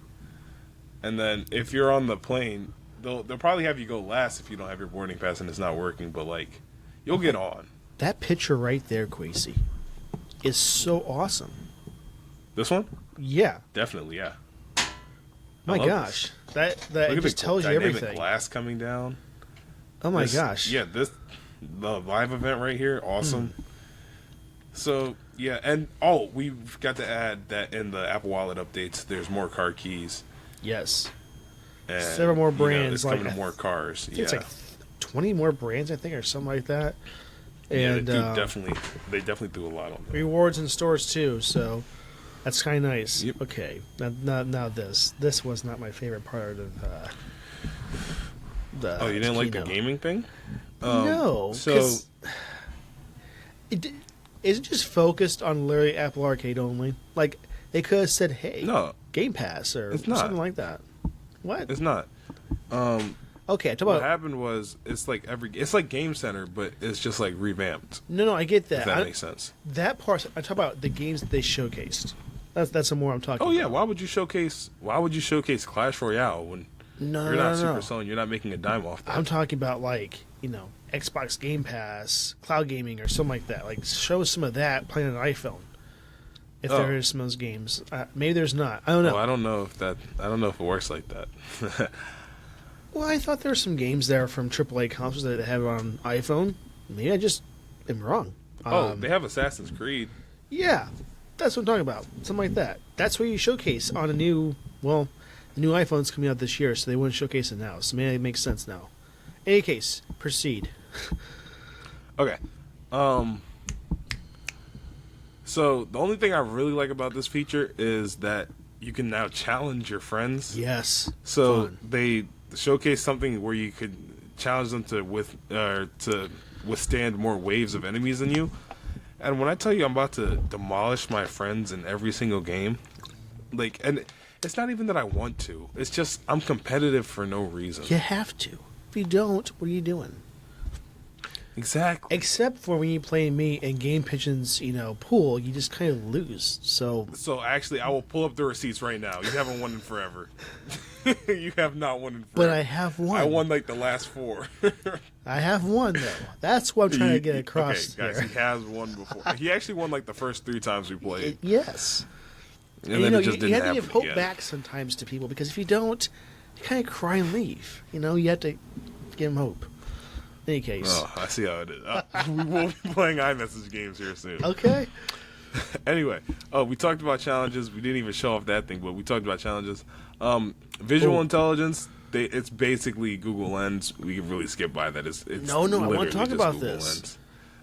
A: And then if you're on the plane, they'll probably have you go last if you don't have your boarding pass and it's not working. But, you'll get on.
B: That picture right there, Kwesi, is so awesome.
A: This one?
B: Yeah.
A: Definitely, yeah.
B: My
A: love
B: gosh. That
A: Look
B: it
A: at
B: just
A: the
B: tells you
A: dynamic
B: everything.
A: glass coming down.
B: Oh my gosh.
A: Yeah, the live event right here, awesome. So yeah, and we forgot to add that in the Apple Wallet updates, there's more car keys.
B: Yes.
A: And,
B: several more brands.
A: It's coming to more cars.
B: It's like 20 more brands, I think, or something like that. And
A: they definitely do a lot on that.
B: Rewards in stores too, so that's kind of nice.
A: Yep.
B: Okay, now this was not my favorite part of the.
A: Oh, you didn't like the
B: keynote.
A: gaming thing?
B: No,
A: So
B: is it just focused on literally Apple Arcade only? Like they could have said, "Hey,
A: no,
B: Game Pass" or
A: It's not.
B: something like that. What?
A: it's not.
B: Okay, talk
A: What
B: about.
A: happened was it's like Game Center, but it's just like revamped.
B: No, I get that.
A: If that makes sense.
B: That part, I talk about the games that they showcased. That's the more I'm talking.
A: Oh yeah,
B: about.
A: why would you showcase Clash Royale when
B: No,
A: you're
B: no,
A: not
B: no, no.
A: Supercelling, you're not making a dime off that?
B: I'm talking about like Xbox Game Pass, cloud gaming, or something like that. Like show some of that playing on an iPhone. If there is some of those games, maybe there's not. I don't know.
A: I don't know if it works like that.
B: Well, I thought there were some games there from AAA consoles that have it on iPhone. Maybe I just am wrong.
A: They have Assassin's Creed.
B: Yeah, that's what I'm talking about. Something like that. That's where you showcase on the new iPhone's coming out this year, so they wouldn't showcase it now. So maybe it makes sense now. In any case, proceed.
A: Okay. So the only thing I really like about this feature is that you can now challenge your friends.
B: Yes.
A: So
B: Fun.
A: they showcase something where you could challenge them to withstand more waves of enemies than you. And when I tell you I'm about to demolish my friends in every single game, and it's not even that I want to. It's just I'm competitive for no reason.
B: You have to. If you don't, what are you doing?
A: Exactly.
B: Except for when you play me in Game Pigeon's, pool, you just kind of lose. So
A: actually, I will pull up the receipts right now. You haven't won in forever. You have not won in forever.
B: But I have won.
A: I won like the last 4.
B: I have won though. That's what I'm trying to get across.
A: Okay, guys,
B: here.
A: he has won before. He actually won like the first 3 times we played.
B: Yes.
A: And then it just
B: you
A: didn't
B: have to
A: happen
B: give hope
A: again.
B: back sometimes to people because if you don't, you kind of cry and leave. You have to give them hope. In any case.
A: Oh, I see how it is. We will be playing iMessage games here soon.
B: Okay.
A: Anyway, we talked about challenges. We didn't even show off that thing, but we talked about challenges. Visual intelligence. It's basically Google Lens. We can really skip by that. It's
B: No, I want to talk
A: literally just
B: about
A: Google
B: this.
A: Lens.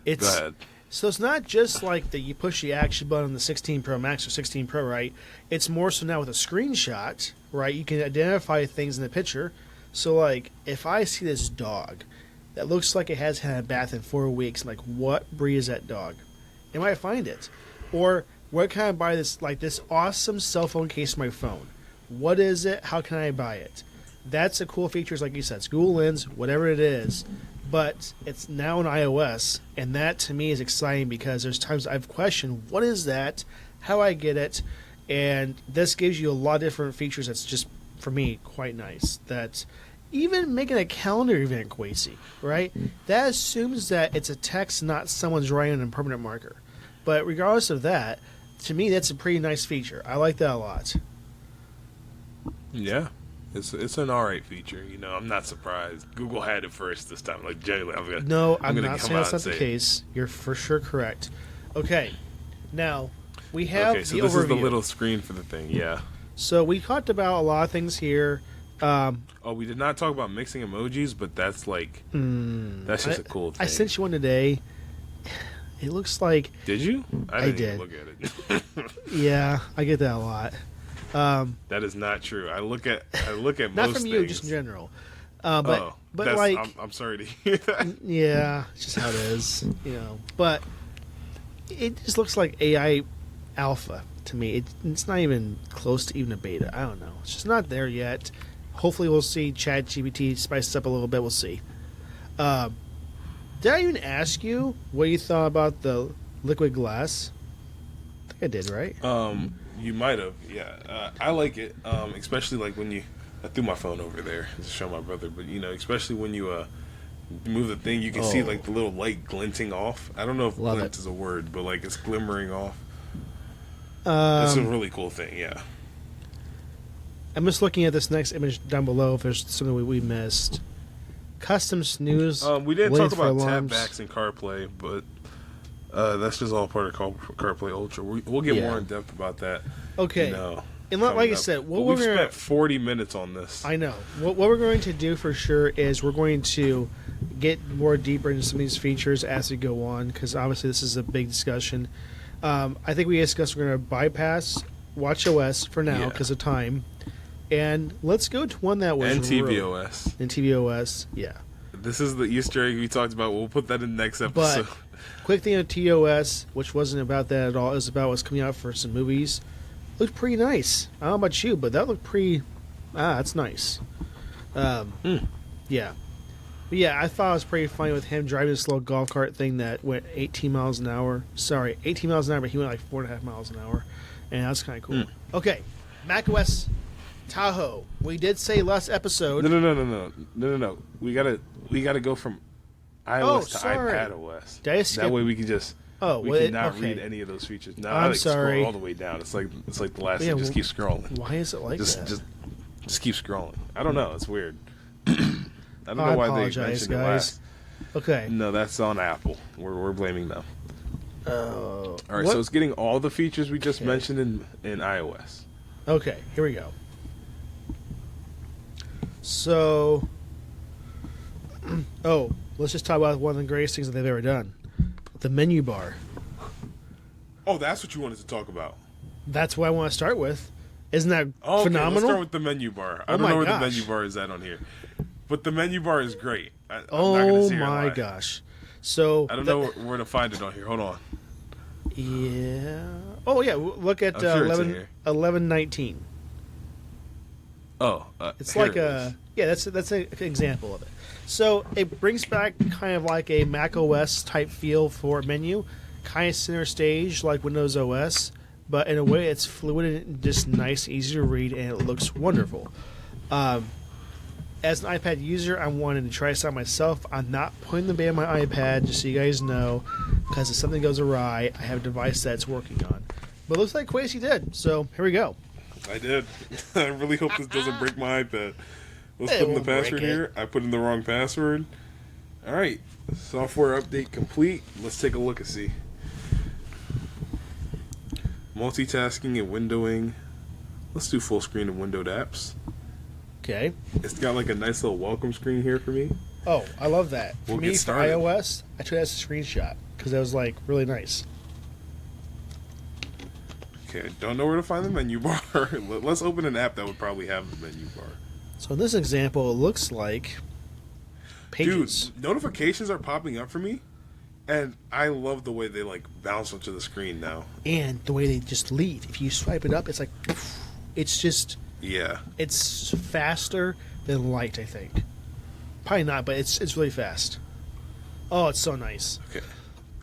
B: It's
A: Go ahead.
B: So it's not just like that you push the action button on the 16 Pro Max or 16 Pro, right? It's more so now with a screenshot, right? You can identify things in the picture. So like if I see this dog that looks like it has had a bath in 4 weeks, like what breed is that dog? And I might find it. Or where can I buy this awesome cell phone case for my phone? What is it? How can I buy it? That's a cool feature, like you said. It's Google Lens, whatever it is. But it's now in iOS, and that to me is exciting because there's times I've questioned, what is that? How I get it? And this gives you a lot of different features that's just, for me, quite nice. That even making a calendar event, Kwesi, right? That assumes that it's a text, not someone's writing on a permanent marker. But regardless of that, to me, that's a pretty nice feature. I like that a lot.
A: Yeah. It's an alright feature, I'm not surprised. Google had it first this time. Like genuinely, I'm
B: not saying that's not the case. You're for sure correct. Okay, now we have
A: so
B: the
A: this
B: overview.
A: is the little screen for the thing, yeah.
B: So we talked about a lot of things here.
A: We did not talk about mixing emojis, but that's that's just a cool thing.
B: I sent you one today. It looks like.
A: Did you? I didn't
B: did.
A: even look at it.
B: Yeah, I get that a lot.
A: That is not true. I look at
B: Not
A: most
B: from you,
A: things.
B: just in general. But like,
A: I'm sorry to hear that.
B: yeah, it's just how it is, But it just looks like AI alpha to me. It's not even close to even a beta. I don't know. It's just not there yet. Hopefully, we'll see ChatGPT spice this up a little bit. We'll see. Did I even ask you what you thought about the liquid glass? I think I did, right?
A: You might have, yeah. I like it, especially like when I threw my phone over there to show my brother, but especially when you move the thing, you can see like the little light glinting off. I don't know if
B: Love
A: glint
B: it.
A: is a word, but like it's glimmering off. It's a really cool thing, yeah.
B: I'm just looking at this next image down below if there's something we missed. custom snooze.
A: We didn't
B: waiting
A: talk
B: for
A: about
B: alarms.
A: tapbacks and CarPlay, but that's just all part of CarPlay Ultra. We'll get more in depth about that.
B: Okay. And like I said,
A: we've spent 40 minutes on this.
B: I know. What we're going to do for sure is we're going to get more deeper into some of these features as we go on, because obviously this is a big discussion. I think we discussed we're going to bypass WatchOS for now because of time, and let's go to one that was
A: and tvOS.
B: And tvOS, yeah.
A: This is the Easter egg we talked about. We'll put that in the next episode.
B: But quick thing on TOS, which wasn't about that at all, it was about what's coming out for some movies. Looked pretty nice. I don't know about you, but that looked pretty. That's nice. Yeah. But yeah, I thought it was pretty funny with him driving this little golf cart thing that went 18 miles an hour. Sorry, 18 miles an hour, but he went like 4.5 miles an hour. And that's kind of cool. Okay, macOS Tahoe. We did say last episode.
A: No. We gotta go from iOS to iPadOS.
B: Did I skip?
A: That way we can just. We cannot read any of those features. No,
B: I'm sorry.
A: Scroll all the way down. It's like the last thing. Just keep scrolling.
B: Why is it like that?
A: Just keep scrolling. I don't know. It's weird. I don't know why they mentioned it last.
B: Okay.
A: No, that's on Apple. We're blaming them.
B: All
A: right. So it's getting all the features we just mentioned in iOS.
B: Okay. Here we go. So, let's just talk about one of the greatest things that they've ever done. The menu bar.
A: Oh, that's what you wanted to talk about.
B: That's what I want to start with. Isn't that phenomenal?
A: Let's start with the menu bar. I don't know where the menu bar is at on here. But the menu bar is great. I'm not gonna sit here and lie.
B: Gosh. So
A: I don't know where to find it on here. Hold on.
B: Yeah. Oh, yeah. Look at 1119.
A: Oh.
B: It's like that's an example of it. So it brings back kind of like a Mac OS type feel for menu, kind of center stage like Windows OS, but in a way it's fluid and just nice, easy to read, and it looks wonderful. As an iPad user, I wanted to try this out myself. I'm not putting the ban on my iPad, just so you guys know, because if something goes awry, I have a device that's working on. But it looks like Kwesi did, so here we go.
A: I did. I really hope this doesn't break my iPad. Let's put in the password here. I put in the wrong password. All right. Software update complete. Let's take a look and see. Multitasking and windowing. Let's do full screen and windowed apps.
B: Okay.
A: It's got like a nice little welcome screen here for me.
B: Oh, I love that.
A: We'll
B: for me,
A: get started.
B: For iOS, I took that as a screenshot because that was like really nice.
A: Okay, I don't know where to find the menu bar. Let's open an app that would probably have the menu bar.
B: So in this example, it looks like Pages.
A: Dude, notifications are popping up for me, and I love the way they like bounce onto the screen now.
B: And the way they just lead. If you swipe it up, it's like, it's just...
A: Yeah.
B: It's faster than light, I think. Probably not, but it's really fast. Oh, it's so nice.
A: Okay.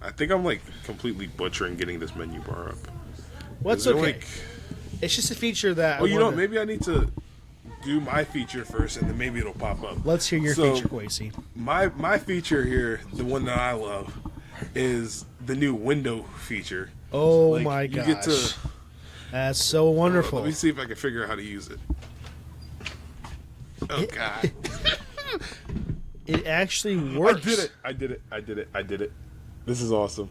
A: I think I'm like completely butchering getting this menu bar up.
B: What's okay? It's just a feature that.
A: Oh, you know what? Maybe I need to do my feature first, and then maybe it'll pop up.
B: Let's hear your feature, Kwesi.
A: My feature here, the one that I love, is the new window feature.
B: Oh my gosh! You get to. That's so wonderful.
A: Let me see if I can figure out how to use it. Oh God!
B: It actually works.
A: I did it. This is awesome.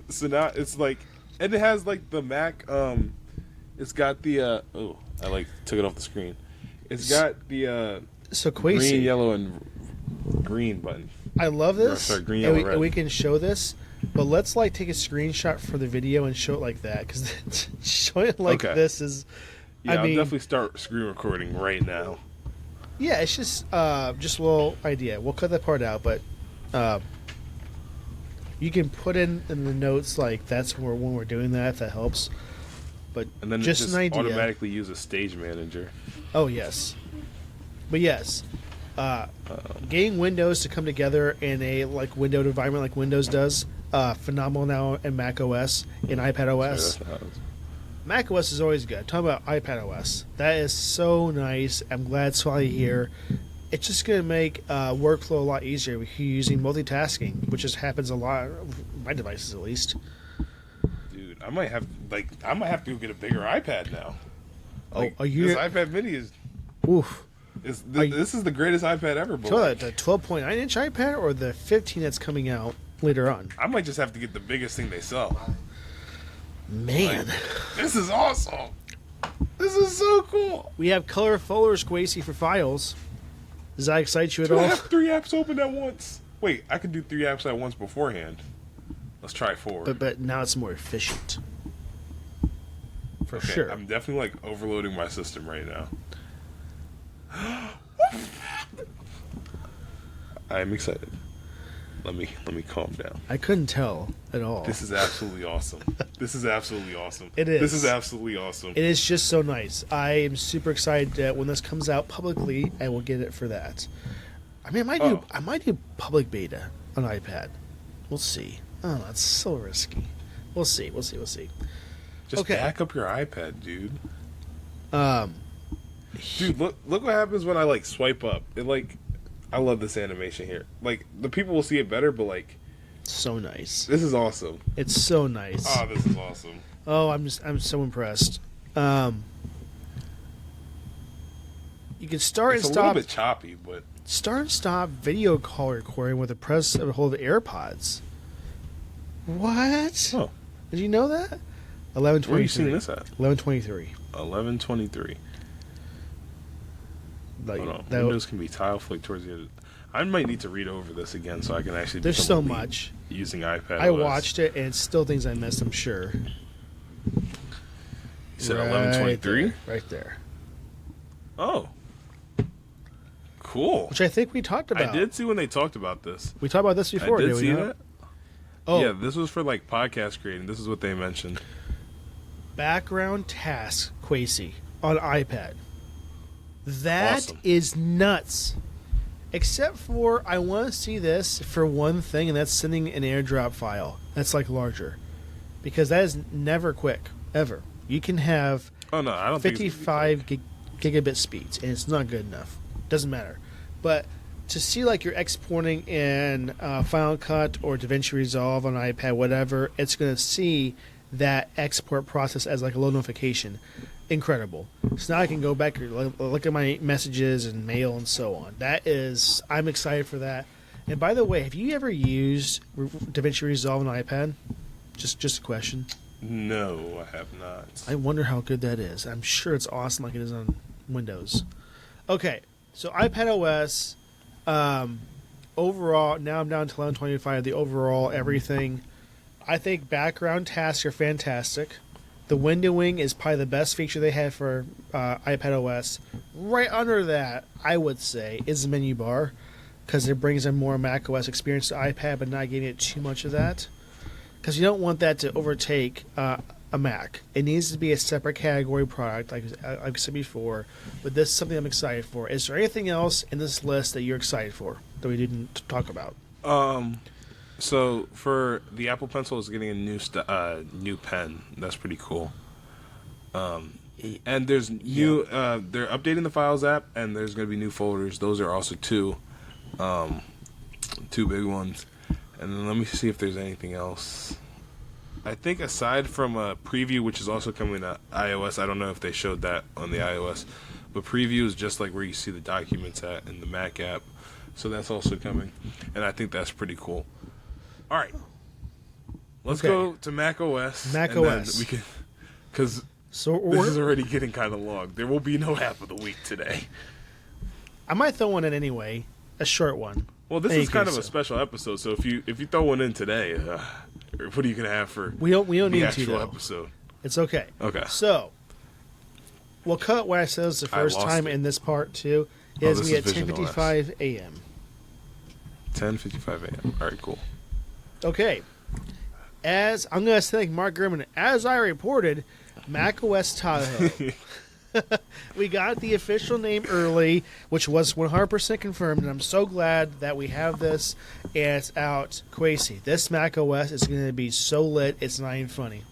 A: So now it's like, and it has like the Mac. It's got the I like took it off the screen. It's got the
B: so Kwesi,
A: green, yellow, and green button.
B: I love this.
A: Sorry, green, yellow, red.
B: And we can show this, but let's like take a screenshot for the video and show it like that, because showing it like this is.
A: Yeah, I'll definitely start screen recording right now.
B: Yeah, it's just a little idea. We'll cut that part out, but you can put in the notes like that's where when we're doing that, if that helps. But
A: and then
B: just
A: it
B: an idea.
A: Automatically use a stage manager.
B: Oh yes, but yes, getting Windows to come together in a like windowed environment like Windows does, phenomenal now in Mac OS, in iPad OS. Mac OS is always good. Talk about iPad OS. That is so nice. I'm glad it's finally here. It's just going to make workflow a lot easier with you using multitasking, which just happens a lot on my devices at least.
A: Dude, I might have to go get a bigger iPad now. Like,
B: are you?
A: This iPad Mini is.
B: Oof.
A: This is the greatest iPad ever, boy.
B: So the 12.9-inch iPad or the 15 that's coming out later on?
A: I might just have to get the biggest thing they sell.
B: Man.
A: This is awesome. This is so cool.
B: We have color folders, Kwesi, for files. Does that excite you at
A: Do I
B: all?
A: have 3 apps open at once? Wait, I could do 3 apps at once beforehand. Let's try 4.
B: But now it's more efficient. For
A: Okay,
B: sure.
A: I'm definitely like overloading my system right now. I am excited. Let me calm down.
B: I couldn't tell at all.
A: This is absolutely awesome. This is absolutely awesome.
B: It is.
A: This is absolutely awesome.
B: It is just so nice. I am super excited that when this comes out publicly, I will get it for that. I mean, I might do public beta on iPad. We'll see. Oh, that's so risky. We'll see.
A: Just
B: okay.
A: back up your iPad, dude. Dude, look what happens when I like swipe up. I love this animation here. Like the people will see it better, but like
B: so nice.
A: this is awesome.
B: It's so nice.
A: Oh, this is awesome.
B: Oh, I'm so impressed. You can start
A: It's
B: and
A: a
B: stop.
A: little bit choppy, but
B: Start and stop video call recording with the press of a hold of AirPods. What?
A: oh,
B: Did you know that? 11:23.
A: where are you seeing this at?
B: 11:23.
A: 11:23.
B: Like,
A: Hold on.
B: that-
A: Windows can be tile flick towards the end. I might need to read over this again so I can actually.
B: There's
A: become
B: so
A: a lead
B: much.
A: using iPad.
B: I
A: OS.
B: watched it and it's still things I missed. I'm sure.
A: You said
B: Right
A: 11:23.
B: there, right there.
A: Oh, cool.
B: Which I think we talked about.
A: I did see when they talked about this.
B: We talked about this before.
A: I did
B: we
A: see
B: not?
A: that.
B: Oh,
A: Yeah, this was for like podcast creating. This is what they mentioned.
B: background task, Kwesi, on iPad. That is
A: Awesome.
B: nuts. Except for I want to see this for one thing, and that's sending an AirDrop file that's like larger, because that is never quick ever. You can have
A: Oh no, I don't think it's gonna be
B: 55 gigabit speeds, and it's not good enough. Doesn't matter. But to see like you're exporting in Final Cut or DaVinci Resolve on iPad, whatever, it's going to see that export process as like a low notification. Incredible. So now I can go back and look at my messages and mail and so on. I'm excited for that. And by the way, have you ever used DaVinci Resolve on iPad? Just a question.
A: No, I have not.
B: I wonder how good that is. I'm sure it's awesome like it is on Windows. Okay, so iPad OS, overall, now I'm down to 11.25, the overall everything. I think background tasks are fantastic. The windowing is probably the best feature they have for iPad OS. Right under that, I would say, is the menu bar, because it brings in more Mac OS experience to iPad, but not giving it too much of that. Because you don't want that to overtake a Mac. It needs to be a separate category product, like I said before. But this is something I'm excited for. Is there anything else in this list that you're excited for that we didn't talk about?
A: So for the Apple Pencil is getting a new pen. That's pretty cool. And there's new. They're updating the Files app, and there's going to be new folders. Those are also two big ones. And then let me see if there's anything else. I think aside from a preview, which is also coming to iOS, I don't know if they showed that on the iOS, but preview is just like where you see the documents at in the Mac app. So that's also coming, and I think that's pretty cool. All right, let's go to Mac OS.
B: Mac
A: and then
B: OS.
A: we can, because
B: So
A: this is already getting kind of long. There will be no app of the week today.
B: I might throw one in anyway, a short one.
A: Well, this
B: Hey,
A: is kind of
B: so.
A: a special episode, so if you throw one in today, what are you gonna have for
B: We don't
A: the
B: need to
A: actual
B: though.
A: episode?
B: It's okay.
A: Okay.
B: So we'll cut what I said was the
A: I
B: first
A: lost
B: time
A: it.
B: in this part too.
A: Oh,
B: Is
A: this
B: we
A: is
B: at
A: Vision
B: 10:55 a.m.
A: 10:55 a.m. All right, cool.
B: Okay. As I'm going to say, like Mark Gurman, as I reported, Mac OS Tahoe. We got the official name early, which was 100% confirmed, and I'm so glad that we have this and it's out. Kwesi, this Mac OS is going to be so lit, it's not even funny.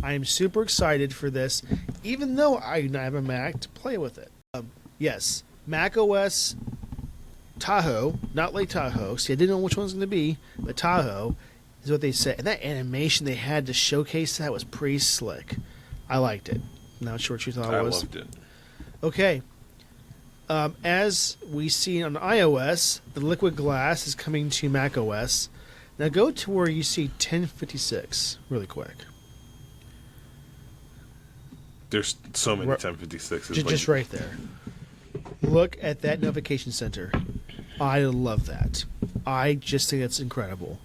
B: I am super excited for this, even though I do not have a Mac to play with it. Yes, Mac OS Tahoe, not Lake Tahoe. See, I didn't know which one's going to be, but Tahoe is what they said. And that animation they had to showcase that was pretty slick. I liked it. Not sure what you thought
A: I
B: it was.
A: loved it.
B: Okay. As we see on iOS, the liquid glass is coming to Mac OS. Now go to where you see 1056 really quick.
A: There's so many 1056s.
B: Just right there. Look at that notification center. I love that. I just think it's incredible.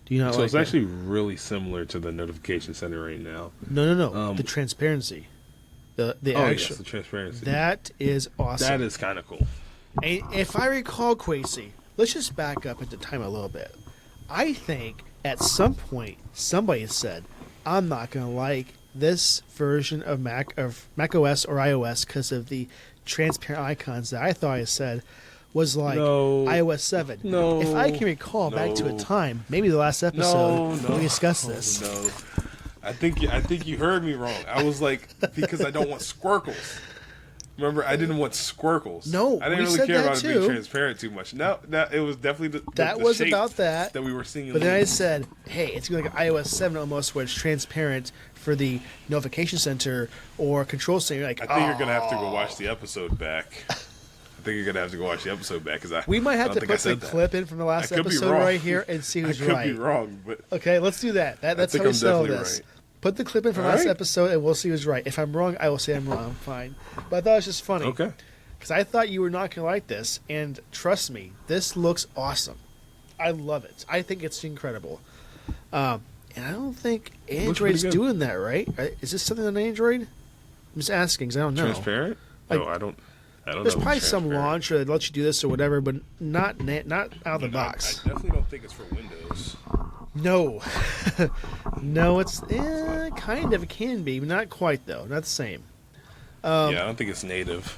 B: Do you not
A: So
B: like
A: it's
B: that?
A: actually really similar to the notification center right now.
B: No. The transparency. The actual.
A: Yes, the transparency.
B: That is awesome.
A: That is kind of cool.
B: And if I recall, Kwesi, let's just back up into time a little bit. I think at some point somebody said, "I'm not going to like this version of Mac OS or iOS because of the transparent icons that I thought I said was like iOS 7."
A: No.
B: If I can recall back to a time, maybe the last episode, we discussed this.
A: No. I think you heard me wrong. I was like, because I don't want squircles. Remember, I didn't want squircles.
B: No,
A: I didn't
B: we
A: really
B: said
A: care
B: that
A: about it being
B: too.
A: transparent too much. No, it was definitely
B: That
A: the
B: was
A: shape
B: about that.
A: we were seeing.
B: But then I said, hey, it's going to be like iOS 7 almost, where it's transparent for the notification center or control center. Like,
A: I think you're gonna have to go watch the episode back. Because
B: we might have
A: I
B: to
A: don't
B: put
A: think I
B: the
A: said
B: clip in from the last
A: I could be
B: episode
A: wrong.
B: right here and see who's
A: I could
B: right.
A: be wrong, but
B: Okay, let's do that. That's
A: think
B: how we
A: I'm
B: settle
A: definitely
B: this.
A: right.
B: Put the clip in from
A: All
B: last
A: right.
B: episode, and we'll see who's right. If I'm wrong, I will say I'm wrong. Fine. But I thought it was just funny.
A: okay.
B: Because I thought you were not going to like this, and trust me, this looks awesome. I love it. I think it's incredible. And I don't think Android's
A: pretty good.
B: doing that, right? Is this something on Android? I'm just asking because I don't know.
A: Transparent?
B: Like,
A: no, I don't.
B: There's
A: know.
B: probably
A: It's
B: some
A: transparent.
B: launcher that lets you do this or whatever, but not out of the
A: No,
B: box.
A: I definitely don't think it's for Windows.
B: No. No, it's kind of. It can be, but not quite, though. Not the same.
A: Yeah, I don't think it's native.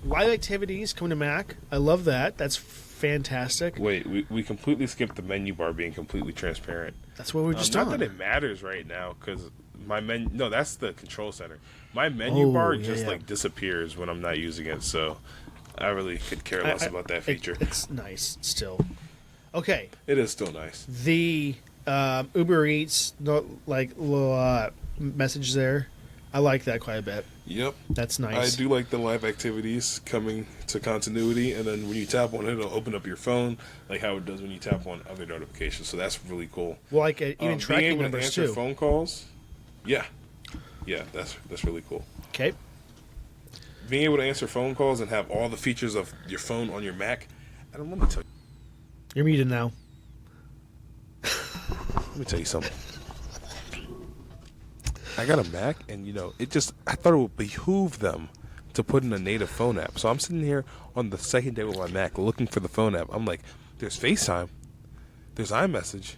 B: Live activities coming to Mac. I love that. That's fantastic.
A: Wait, we completely skipped the menu bar being completely transparent.
B: That's what we're just
A: Not
B: on.
A: that it matters right now, because my menu. No, that's the control center. My menu bar just like disappears when I'm not using it, so I really could care less about that feature.
B: It's nice still. Okay.
A: It is still nice.
B: The Uber Eats little message there. I like that quite a bit.
A: Yep.
B: That's nice.
A: I do like the live activities coming to continuity, and then when you tap on it, it'll open up your phone, like how it does when you tap on other notifications. So that's really cool.
B: Well, like even
A: Being
B: tracking
A: able to
B: numbers
A: answer
B: too.
A: phone calls, yeah, that's really cool.
B: Okay.
A: Being able to answer phone calls and have all the features of your phone on your Mac. And let me tell
B: You're muted now.
A: you something. I got a Mac, and I thought it would behoove them to put in a native phone app. So I'm sitting here on the second day with my Mac looking for the phone app. I'm like, there's FaceTime, there's iMessage.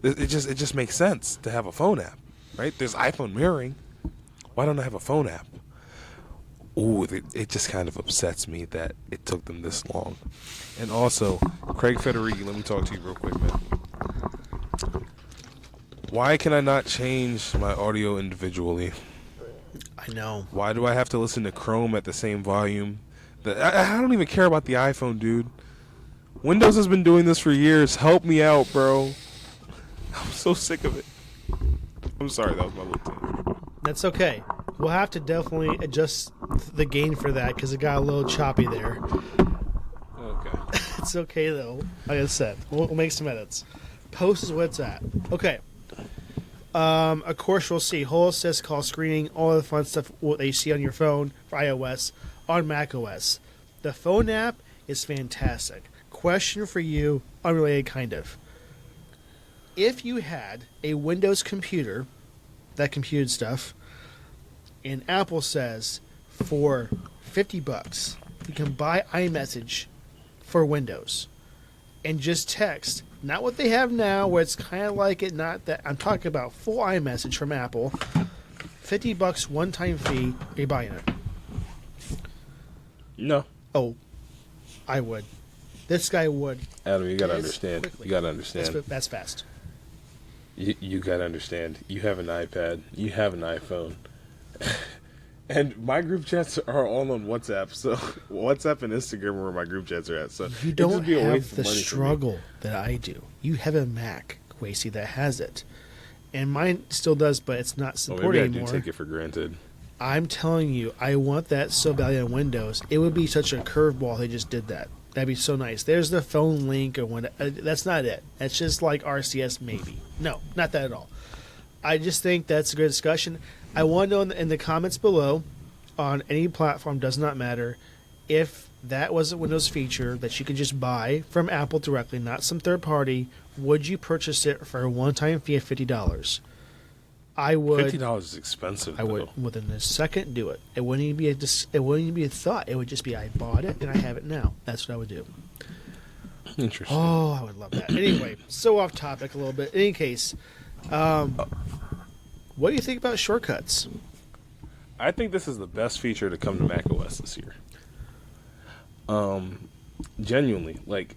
A: It just makes sense to have a phone app, right? There's iPhone mirroring. Why don't I have a phone app? Ooh, it just kind of upsets me that it took them this long. And also, Craig Federighi, let me talk to you real quick, man. Why can I not change my audio individually?
B: I know.
A: Why do I have to listen to Chrome at the same volume? I don't even care about the iPhone, dude. Windows has been doing this for years. Help me out, bro. I'm so sick of it. I'm sorry, that was my little tangent.
B: That's okay. We'll have to definitely adjust the gain for that because it got a little choppy there.
A: Okay.
B: It's okay though. Like I said, we'll make some edits. Post is what it's at. Okay. Of course, we'll see whole assist, call screening, all the fun stuff what you see on your phone for iOS on macOS. The phone app is fantastic. Question for you, unrelated kind of. If you had a Windows computer that computed stuff, and Apple says for $50 you can buy iMessage for Windows and just text, not what they have now where it's kind of like it, not that I'm talking about full iMessage from Apple, $50 one-time fee, are you buying it?
A: No.
B: Oh, I would. This guy would.
A: Adam, you gotta
B: Yes,
A: understand.
B: quickly.
A: You gotta understand.
B: That's fast.
A: You gotta understand. You have an iPad. You have an iPhone. And my group chats are all on WhatsApp. So WhatsApp and Instagram are where my group chats are at. So
B: You
A: it'd
B: don't
A: just be a waste
B: have
A: of
B: the
A: money for me.
B: struggle that I do. You have a Mac, Kwesi, that has it. And mine still does, but it's not
A: Well,
B: supported
A: maybe I do
B: anymore.
A: take it for granted.
B: I'm telling you, I want that so badly on Windows. It would be such a curveball if they just did that. That'd be so nice. There's the phone link or what. That's not it. That's just like RCS maybe. No, not that at all. I just think that's a good discussion. I want to know in the comments below, on any platform, does not matter, if that was a Windows feature that you could just buy from Apple directly, not some third party, would you purchase it for a one-time fee of $50? I would.
D: $50 is expensive.
B: I would within a second do it. It wouldn't even be it wouldn't even be a thought. It would just be I bought it and I have it now. That's what I would do.
D: Interesting.
B: Oh, I would love that. Anyway, so off topic a little bit. In any case, what do you think about shortcuts?
D: I think this is the best feature to come to macOS this year. Genuinely, like,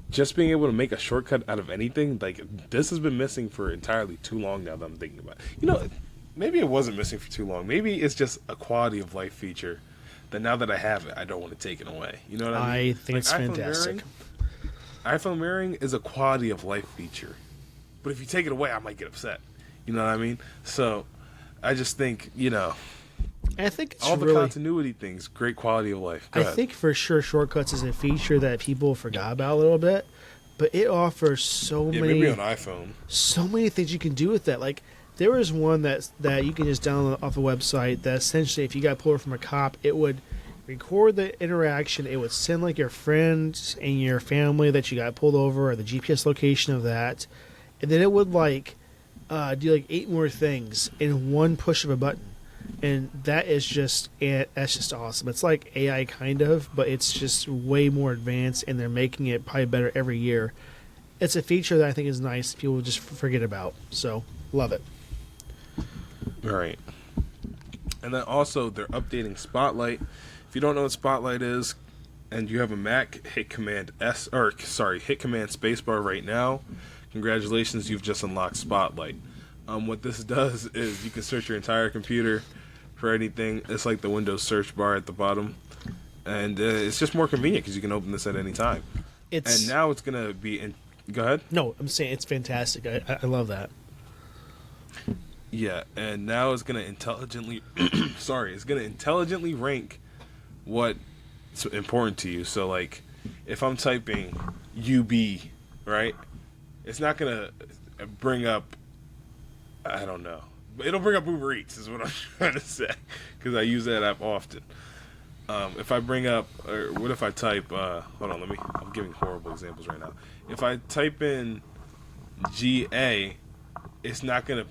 D: just being able to make a shortcut out of anything, like, this has been missing for entirely too long now that I'm thinking about it. You know, maybe it wasn't missing for too long. Maybe it's just a quality of life feature that now that I have it, I don't want to take it away. You know what I mean?
B: I think it's fantastic.
D: iPhone mirroring is a quality of life feature. But if you take it away, I might get upset. You know what I mean? So, I just think, you know,
B: I think it's
D: all the
B: really,
D: continuity things, great quality of life. Go ahead.
B: think for sure shortcuts is a feature that people forgot about a little bit, but it offers so many.
D: Maybe on iPhone.
B: So many things you can do with that. Like there is one that you can just download off a website that essentially, if you got pulled from a cop, it would record the interaction. It would send like your friends and your family that you got pulled over or the GPS location of that, and then it would like do like 8 more things in one push of a button. And that is just that's just awesome. It's like AI kind of, but it's just way more advanced, and they're making it probably better every year. It's a feature that I think is nice. People just forget about. So love it.
D: Right. And then also they're updating Spotlight. If you don't know what Spotlight is, and you have a Mac, hit Command Spacebar right now. Congratulations, you've just unlocked Spotlight. What this does is you can search your entire computer for anything. It's like the Windows search bar at the bottom, and it's just more convenient because you can open this at any time. And now it's gonna be in. Go ahead.
B: No, I'm saying it's fantastic. I love that.
D: Yeah, and now it's gonna intelligently. It's gonna intelligently rank what's important to you. So, like, if I'm typing UB, right, it's not gonna bring up. I don't know. But it'll bring up Uber Eats is what I'm trying to say, because I use that app often. If I bring up, or what if I type, hold on, I'm giving horrible examples right now. If I type in GA, it's not going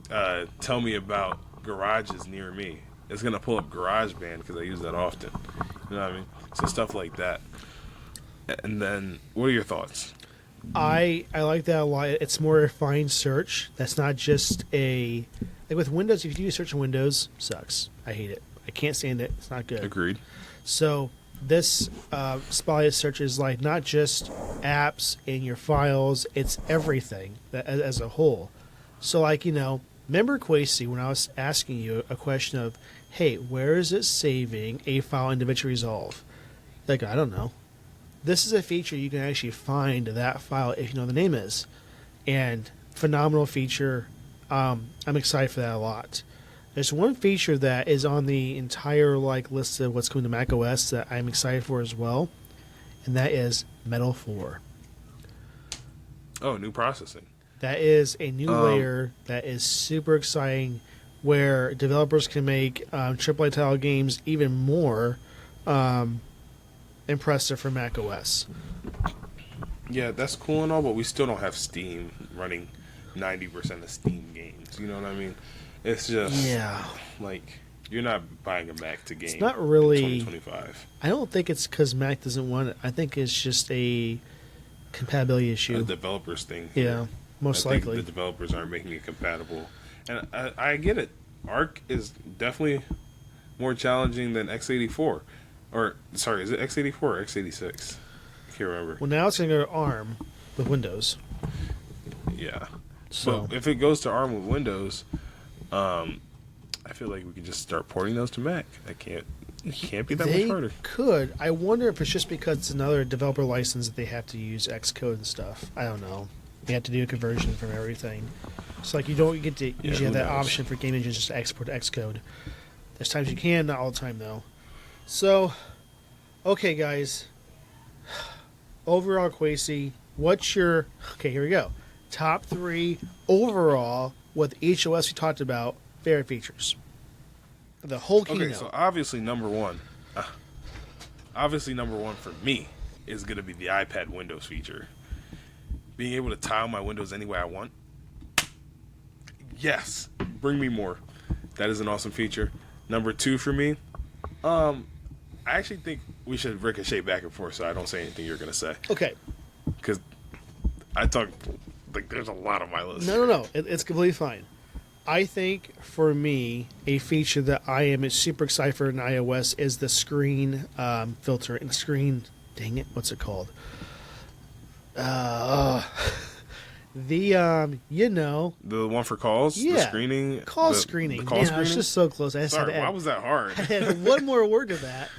D: to tell me about garages near me. It's going to pull up GarageBand because I use that often. You know what I mean? So stuff like that. And then, what are your thoughts?
B: I like that a lot. It's more refined search. That's not just like with Windows. If you do search in Windows, sucks. I hate it. I can't stand it. It's not good.
D: Agreed. So
B: this Spotlight search is like not just apps in your files. It's everything as a whole. So like, you know, remember Kwesi when I was asking you a question of, hey, where is it saving a file in DaVinci Resolve? Like, I don't know. This is a feature you can actually find that file if you know the name is. And phenomenal feature. I'm excited for that a lot. There's one feature that is on the entire like list of what's coming to macOS that I'm excited for as well, and that is Metal 4.
D: Oh, new processing.
B: That is a new layer that is super exciting, where developers can make AAA title games even more impressive for macOS.
D: Yeah, that's cool and all, but we still don't have Steam running 90% of Steam games. You know what I mean? It's just like you're not buying a Mac to game.
B: It's not really
D: in 2025.
B: I don't think it's because Mac doesn't want it. I think it's just a compatibility issue.
D: A developers thing.
B: Yeah, most
D: I think
B: likely.
D: the developers aren't making it compatible, and I get it. Arc is definitely more challenging than x84. Or, sorry, is it x84 or x86? I can't remember.
B: Well, now it's going to go to ARM with Windows.
D: Yeah.
B: So
D: if it goes to ARM with Windows, I feel like we could just start porting those to Mac. It can't be that much harder.
B: They could. I wonder if it's just because it's another developer license that they have to use Xcode and stuff. I don't know. They have to do a conversion from everything. It's like you don't get to usually have that option for game engines just to export to Xcode. There's times you can, not all the time though. So, okay, guys. Overall, Kwesi, what's your... Okay, here we go. Top 3 overall with each OS we talked about, favorite features. The whole keynote.
D: Okay, so obviously number one for me is going to be the iPad Windows feature. Being able to tile my windows any way I want. Yes, bring me more. That is an awesome feature. Number 2 for me, I actually think we should ricochet back and forth so I don't say anything you're going to say.
B: Okay.
D: Because I talk, like, there's a lot on my list.
B: No. It's completely fine. I think, for me, a feature that I am super excited for in iOS is the screen filter. And the screen, dang it, what's it called? The
D: one for calls?
B: Yeah.
D: The screening?
B: Call screening.
D: The call
B: Man,
D: screening?
B: I was just so close. I just
D: Sorry,
B: had to
D: why
B: add,
D: was that hard?
B: I had one more word to that.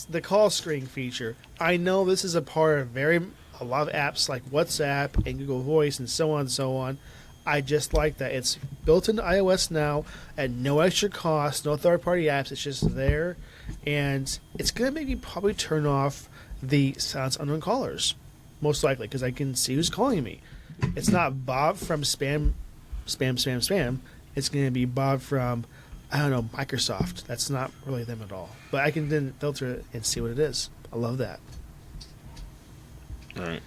B: The call screen feature. I know this is a part of a lot of apps like WhatsApp and Google Voice and so on and so on. I just like that it's built into iOS now at no extra cost, no third-party apps. It's just there, and it's gonna make me probably turn off the silence unknown callers, most likely, because I can see who's calling me. It's not Bob from spam. It's gonna be Bob from, I don't know, Microsoft. That's not really them at all. But I can then filter it and see what it is. I love that.
D: All right.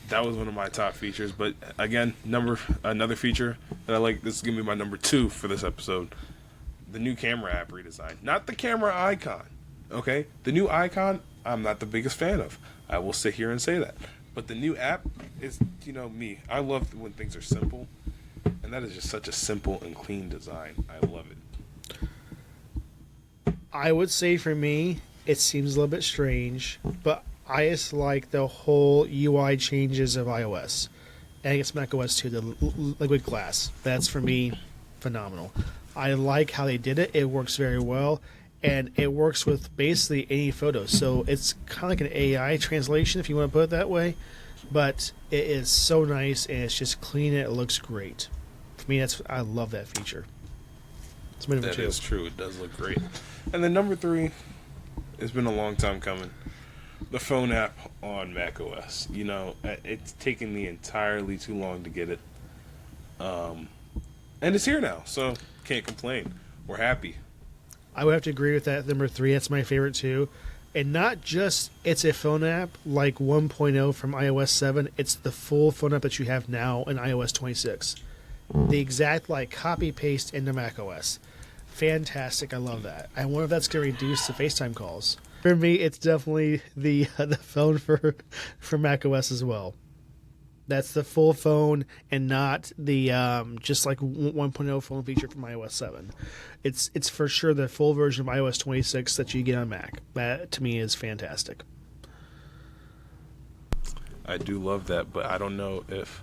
D: That was one of my top features, but again, another feature that I like. This is gonna be my number 2 for this episode. The new camera app redesign, not the camera icon. Okay, the new icon, I'm not the biggest fan of. I will sit here and say that. But the new app is, me. I love when things are simple, and that is just such a simple and clean design. I love it.
B: I would say for me, it seems a little bit strange, but I just like the whole UI changes of iOS. And I guess macOS too, the liquid glass. That's, for me, phenomenal. I like how they did it. It works very well. And it works with basically any photo. So it's kind of like an AI translation, if you want to put it that way. But it is so nice, and it's just clean, and it looks great. For me, I love that feature. It's my number 2.
D: That is true. It does look great. And then number 3, it's been a long time coming. The phone app on macOS. It's taken me entirely too long to get it. And it's here now, so can't complain. We're happy.
B: I would have to agree with that. Number 3, that's my favorite too. And not just it's a phone app like 1.0 from iOS 7. It's the full phone app that you have now in iOS 26. The exact copy paste into macOS. Fantastic. I love that. I wonder if that's going to reduce the FaceTime calls. For me, it's definitely the phone for macOS as well. That's the full phone and not the just like 1.0 phone feature from iOS 7. It's for sure the full version of iOS 26 that you get on Mac. That to me is fantastic.
D: I do love that, but I don't know if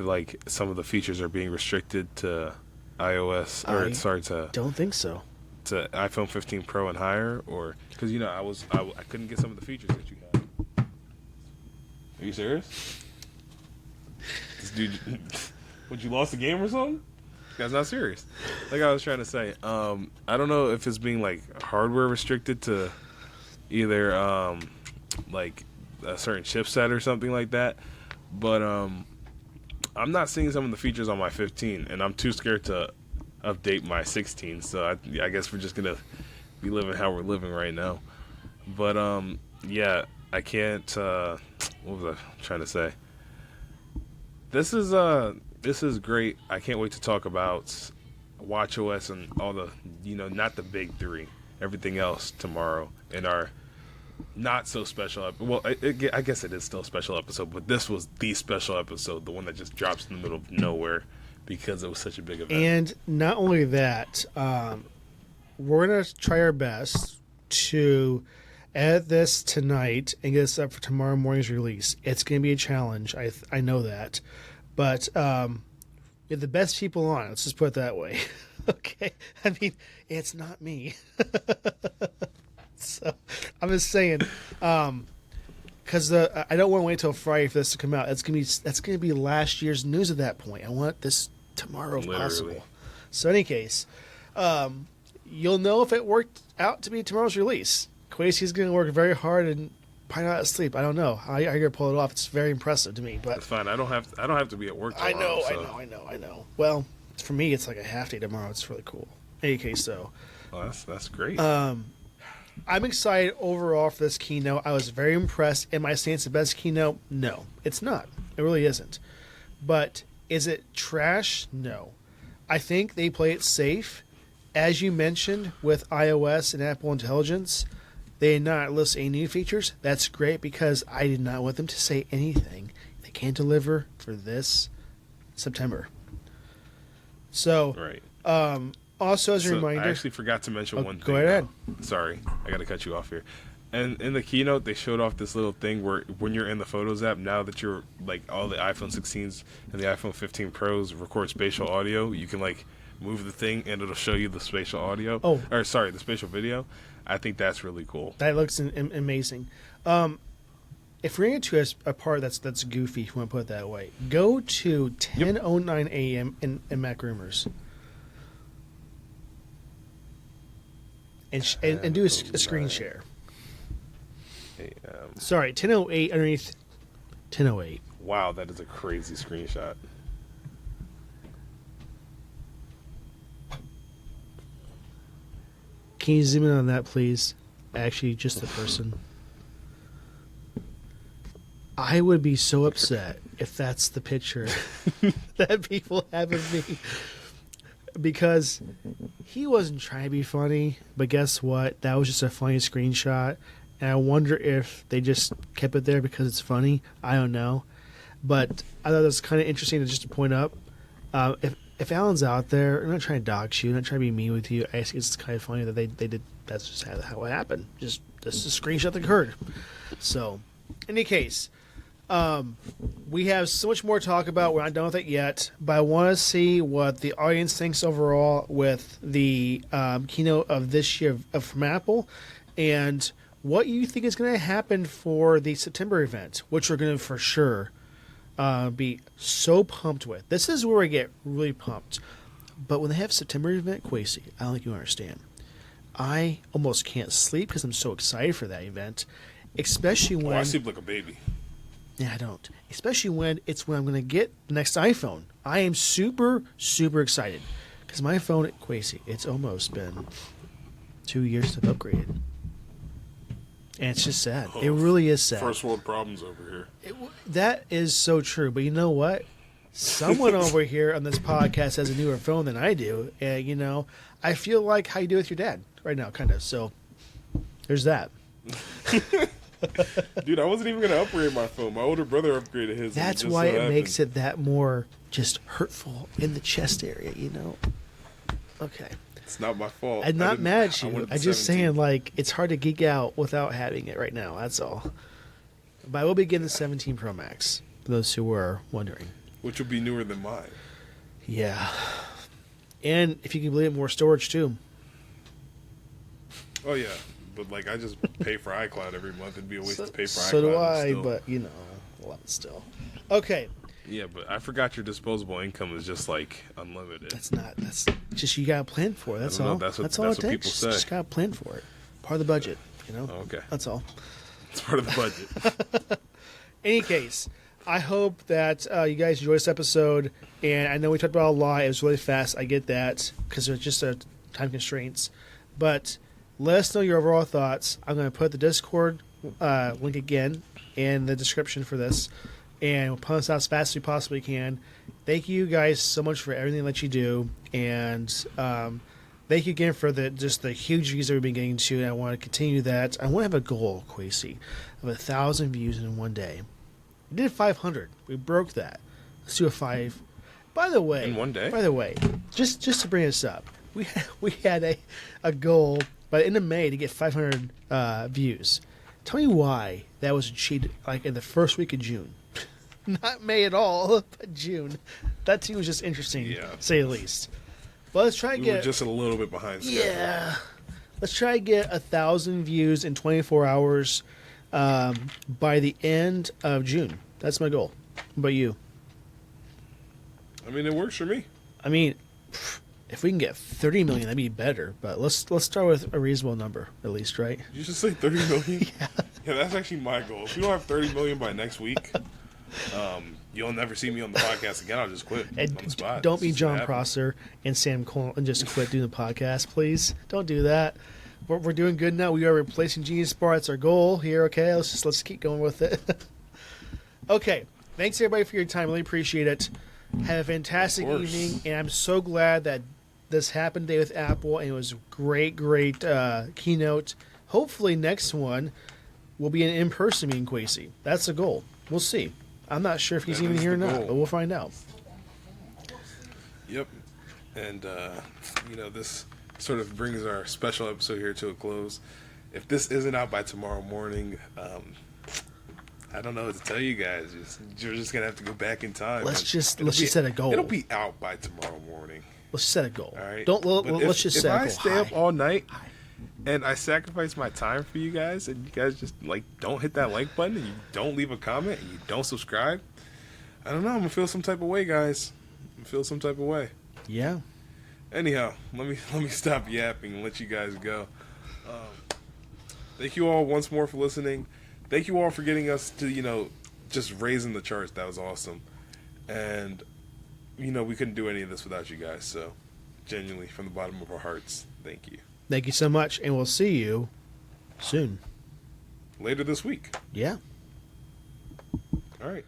D: like some of the features are being restricted to iOS
B: Don't think so.
D: to iPhone 15 Pro and higher, or because I couldn't get some of the features that you had. Are you serious? This dude, would you lost the game or something? That's not serious. Like I was trying to say, I don't know if it's being like hardware restricted to either like a certain chipset or something like that, but I'm not seeing some of the features on my 15, and I'm too scared to update my 16. So I guess we're just gonna be living how we're living right now. But yeah, I can't. What was I trying to say? This is great. I can't wait to talk about watchOS and all the not the big 3, everything else tomorrow in our not so special well, I guess it is still a special episode, but this was the special episode, the one that just drops in the middle of nowhere because it was such a big event.
B: And not only that, we're going to try our best to edit this tonight and get this up for tomorrow morning's release. It's going to be a challenge. I know that. But we have the best people on. Let's just put it that way. Okay? I mean, it's not me. So I'm just saying, because I don't want to wait till Friday for this to come out. That's gonna be last year's news at that point. I want this tomorrow if possible. So in any case, You'll know if it worked out to be tomorrow's release. Kwesi's going to work very hard and probably not sleep. I don't know. I gotta pull it off. It's very impressive to me. But
D: That's fine. I don't have to be at work tomorrow.
B: I know. Well, for me, it's like a half day tomorrow. It's really cool. In any case, though.
D: Well, that's great.
B: I'm excited overall for this keynote. I was very impressed. Am I saying it's the best keynote? No, it's not. It really isn't. But is it trash? No. I think they play it safe. As you mentioned, with iOS and Apple Intelligence, they did not list any new features. That's great because I did not want them to say anything they can't deliver for this September. So,
D: right.
B: Also, as a reminder,
D: I actually forgot to mention one thing.
B: Go ahead.
D: Sorry, I got to cut you off here. And in the keynote, they showed off this little thing where when you're in the Photos app, now that you're like all the iPhone 16s and the iPhone 15 Pros record spatial audio, you can like move the thing and it'll show you the spatial audio. The spatial video. I think that's really cool.
B: That looks amazing. If we're into a part that's goofy, if you want to put it that way, go to 10:09 a.m. in Mac Rumors. And do a screen share. Sorry, 10:08 underneath 10:08.
D: Wow, that is a crazy screenshot.
B: Can you zoom in on that, please? Actually, just the person. I would be so upset if that's the picture that people have of me. Because he wasn't trying to be funny, but guess what? That was just a funny screenshot. And I wonder if they just kept it there because it's funny. I don't know. But I thought it was kind of interesting just to point up. If Alan's out there, I'm not trying to dox you, I'm not trying to be mean with you. I think it's kind of funny that they did. That's just how it happened. Just this is a screenshot that occurred. So, in any case, we have so much more to talk about. We're not done with it yet, but I want to see what the audience thinks overall with the keynote of this year from Apple, and what you think is going to happen for the September event, which we're going to for sure be so pumped with. This is where I get really pumped. But when they have September event, Kwesi, I don't think you understand. I almost can't sleep because I'm so excited for that event, especially when
D: I sleep like a baby.
B: Yeah, I don't. Especially when I'm going to get the next iPhone. I am super, super excited because my phone at Kwesi, it's almost been 2 years to have upgraded. And it's just sad. It really is sad.
D: First world problems over here.
B: That is so true. But you know what? Someone over here on this podcast has a newer phone than I do. And, I feel like how you do with your dad right now, kind of. So there's that.
D: Dude, I wasn't even going to upgrade my phone. My older brother upgraded his.
B: That's why it makes it that more just hurtful in the chest area, Okay.
D: It's not my fault.
B: I'm not mad at you. I'm just saying, it's hard to geek out without having it right now. That's all. But I will be getting the 17 Pro Max, for those who were wondering.
D: Which will be newer than mine.
B: Yeah. And if you can believe it, more storage, too.
D: Oh, yeah. But, I just pay for iCloud every month. It'd be a waste to pay for iCloud.
B: So do I, but, still. Okay.
D: Yeah, but I forgot your disposable income is just, unlimited.
B: That's just you got to plan for it. That's all. That's all it takes.
D: People say.
B: Just got to plan for it. Part of the budget,
D: Oh, okay.
B: That's all.
D: It's part of the budget.
B: Any case, I hope that you guys enjoyed this episode. And I know we talked about a lot. It was really fast. I get that because there's just time constraints. But let us know your overall thoughts. I'm going to put the Discord link again in the description for this. And we'll put this out as fast as we possibly can. Thank you guys so much for everything that you do. And thank you again for the huge views that we've been getting to. And I want to continue that. I want to have a goal, Kwesi, of 1,000 views in one day. We did 500. We broke that. Let's do a 5. By the way,
D: in one day?
B: By the way, just to bring this up, we had a goal by the end of May to get 500 views. Tell me why that was achieved in the first week of June. Not May at all, but June. That team was just interesting, to say the least. But let's try to
D: We were just a little bit behind schedule.
B: Yeah. Let's try to get 1,000 views in 24 hours by the end of June. That's my goal. What about you?
D: I mean, it works for me.
B: I mean, If we can get 30 million, that'd be better. But let's start with a reasonable number, at least, right?
A: Did you just say 30 million? Yeah, that's actually my goal. If we don't have 30 million by next week, you'll never see me on the podcast again. I'll just quit
B: And
A: on the spot.
B: don't
A: It's
B: be
A: just
B: John
A: gonna happen.
B: Prosser and Sam Cole and just quit doing the podcast, please. Don't do that. We're doing good now. We are replacing Genius Bar. That's our goal here. Okay, let's keep going with it. Okay, thanks everybody for your time. Really appreciate it. Have a fantastic
A: Of course.
B: evening, and I'm so glad that this happened today with Apple, and it was a great keynote. Hopefully, next one will be an in-person meeting, Kwesi. That's the goal. We'll see. I'm not sure if he's
A: That
B: even
A: is
B: here or
A: the
B: not,
A: goal.
B: but we'll find out.
A: Yep. And, this sort of brings our special episode here to a close. If this isn't out by tomorrow morning, I don't know what to tell you guys. You're just going to have to go back in time.
B: Let's
A: and
B: just
A: it'll
B: set a goal.
A: It'll be out by tomorrow morning.
B: Let's set a goal.
A: All right.
B: Don't
A: But
B: let's just
A: if
B: set a
A: I
B: goal.
A: stay up
B: High.
A: all night and I sacrifice my time for you guys, and you guys just don't hit that like button, and you don't leave a comment, and you don't subscribe, I don't know. I'm gonna feel some type of way, guys. I'm gonna feel some type of way.
B: Yeah.
A: Anyhow, let me stop yapping and let you guys go. Thank you all once more for listening. Thank you all for getting us to just raising the charts. That was awesome. And we couldn't do any of this without you guys. So genuinely, from the bottom of our hearts, thank you.
B: Thank you so much, and we'll see you soon.
A: Later this week.
B: Yeah.
A: All right.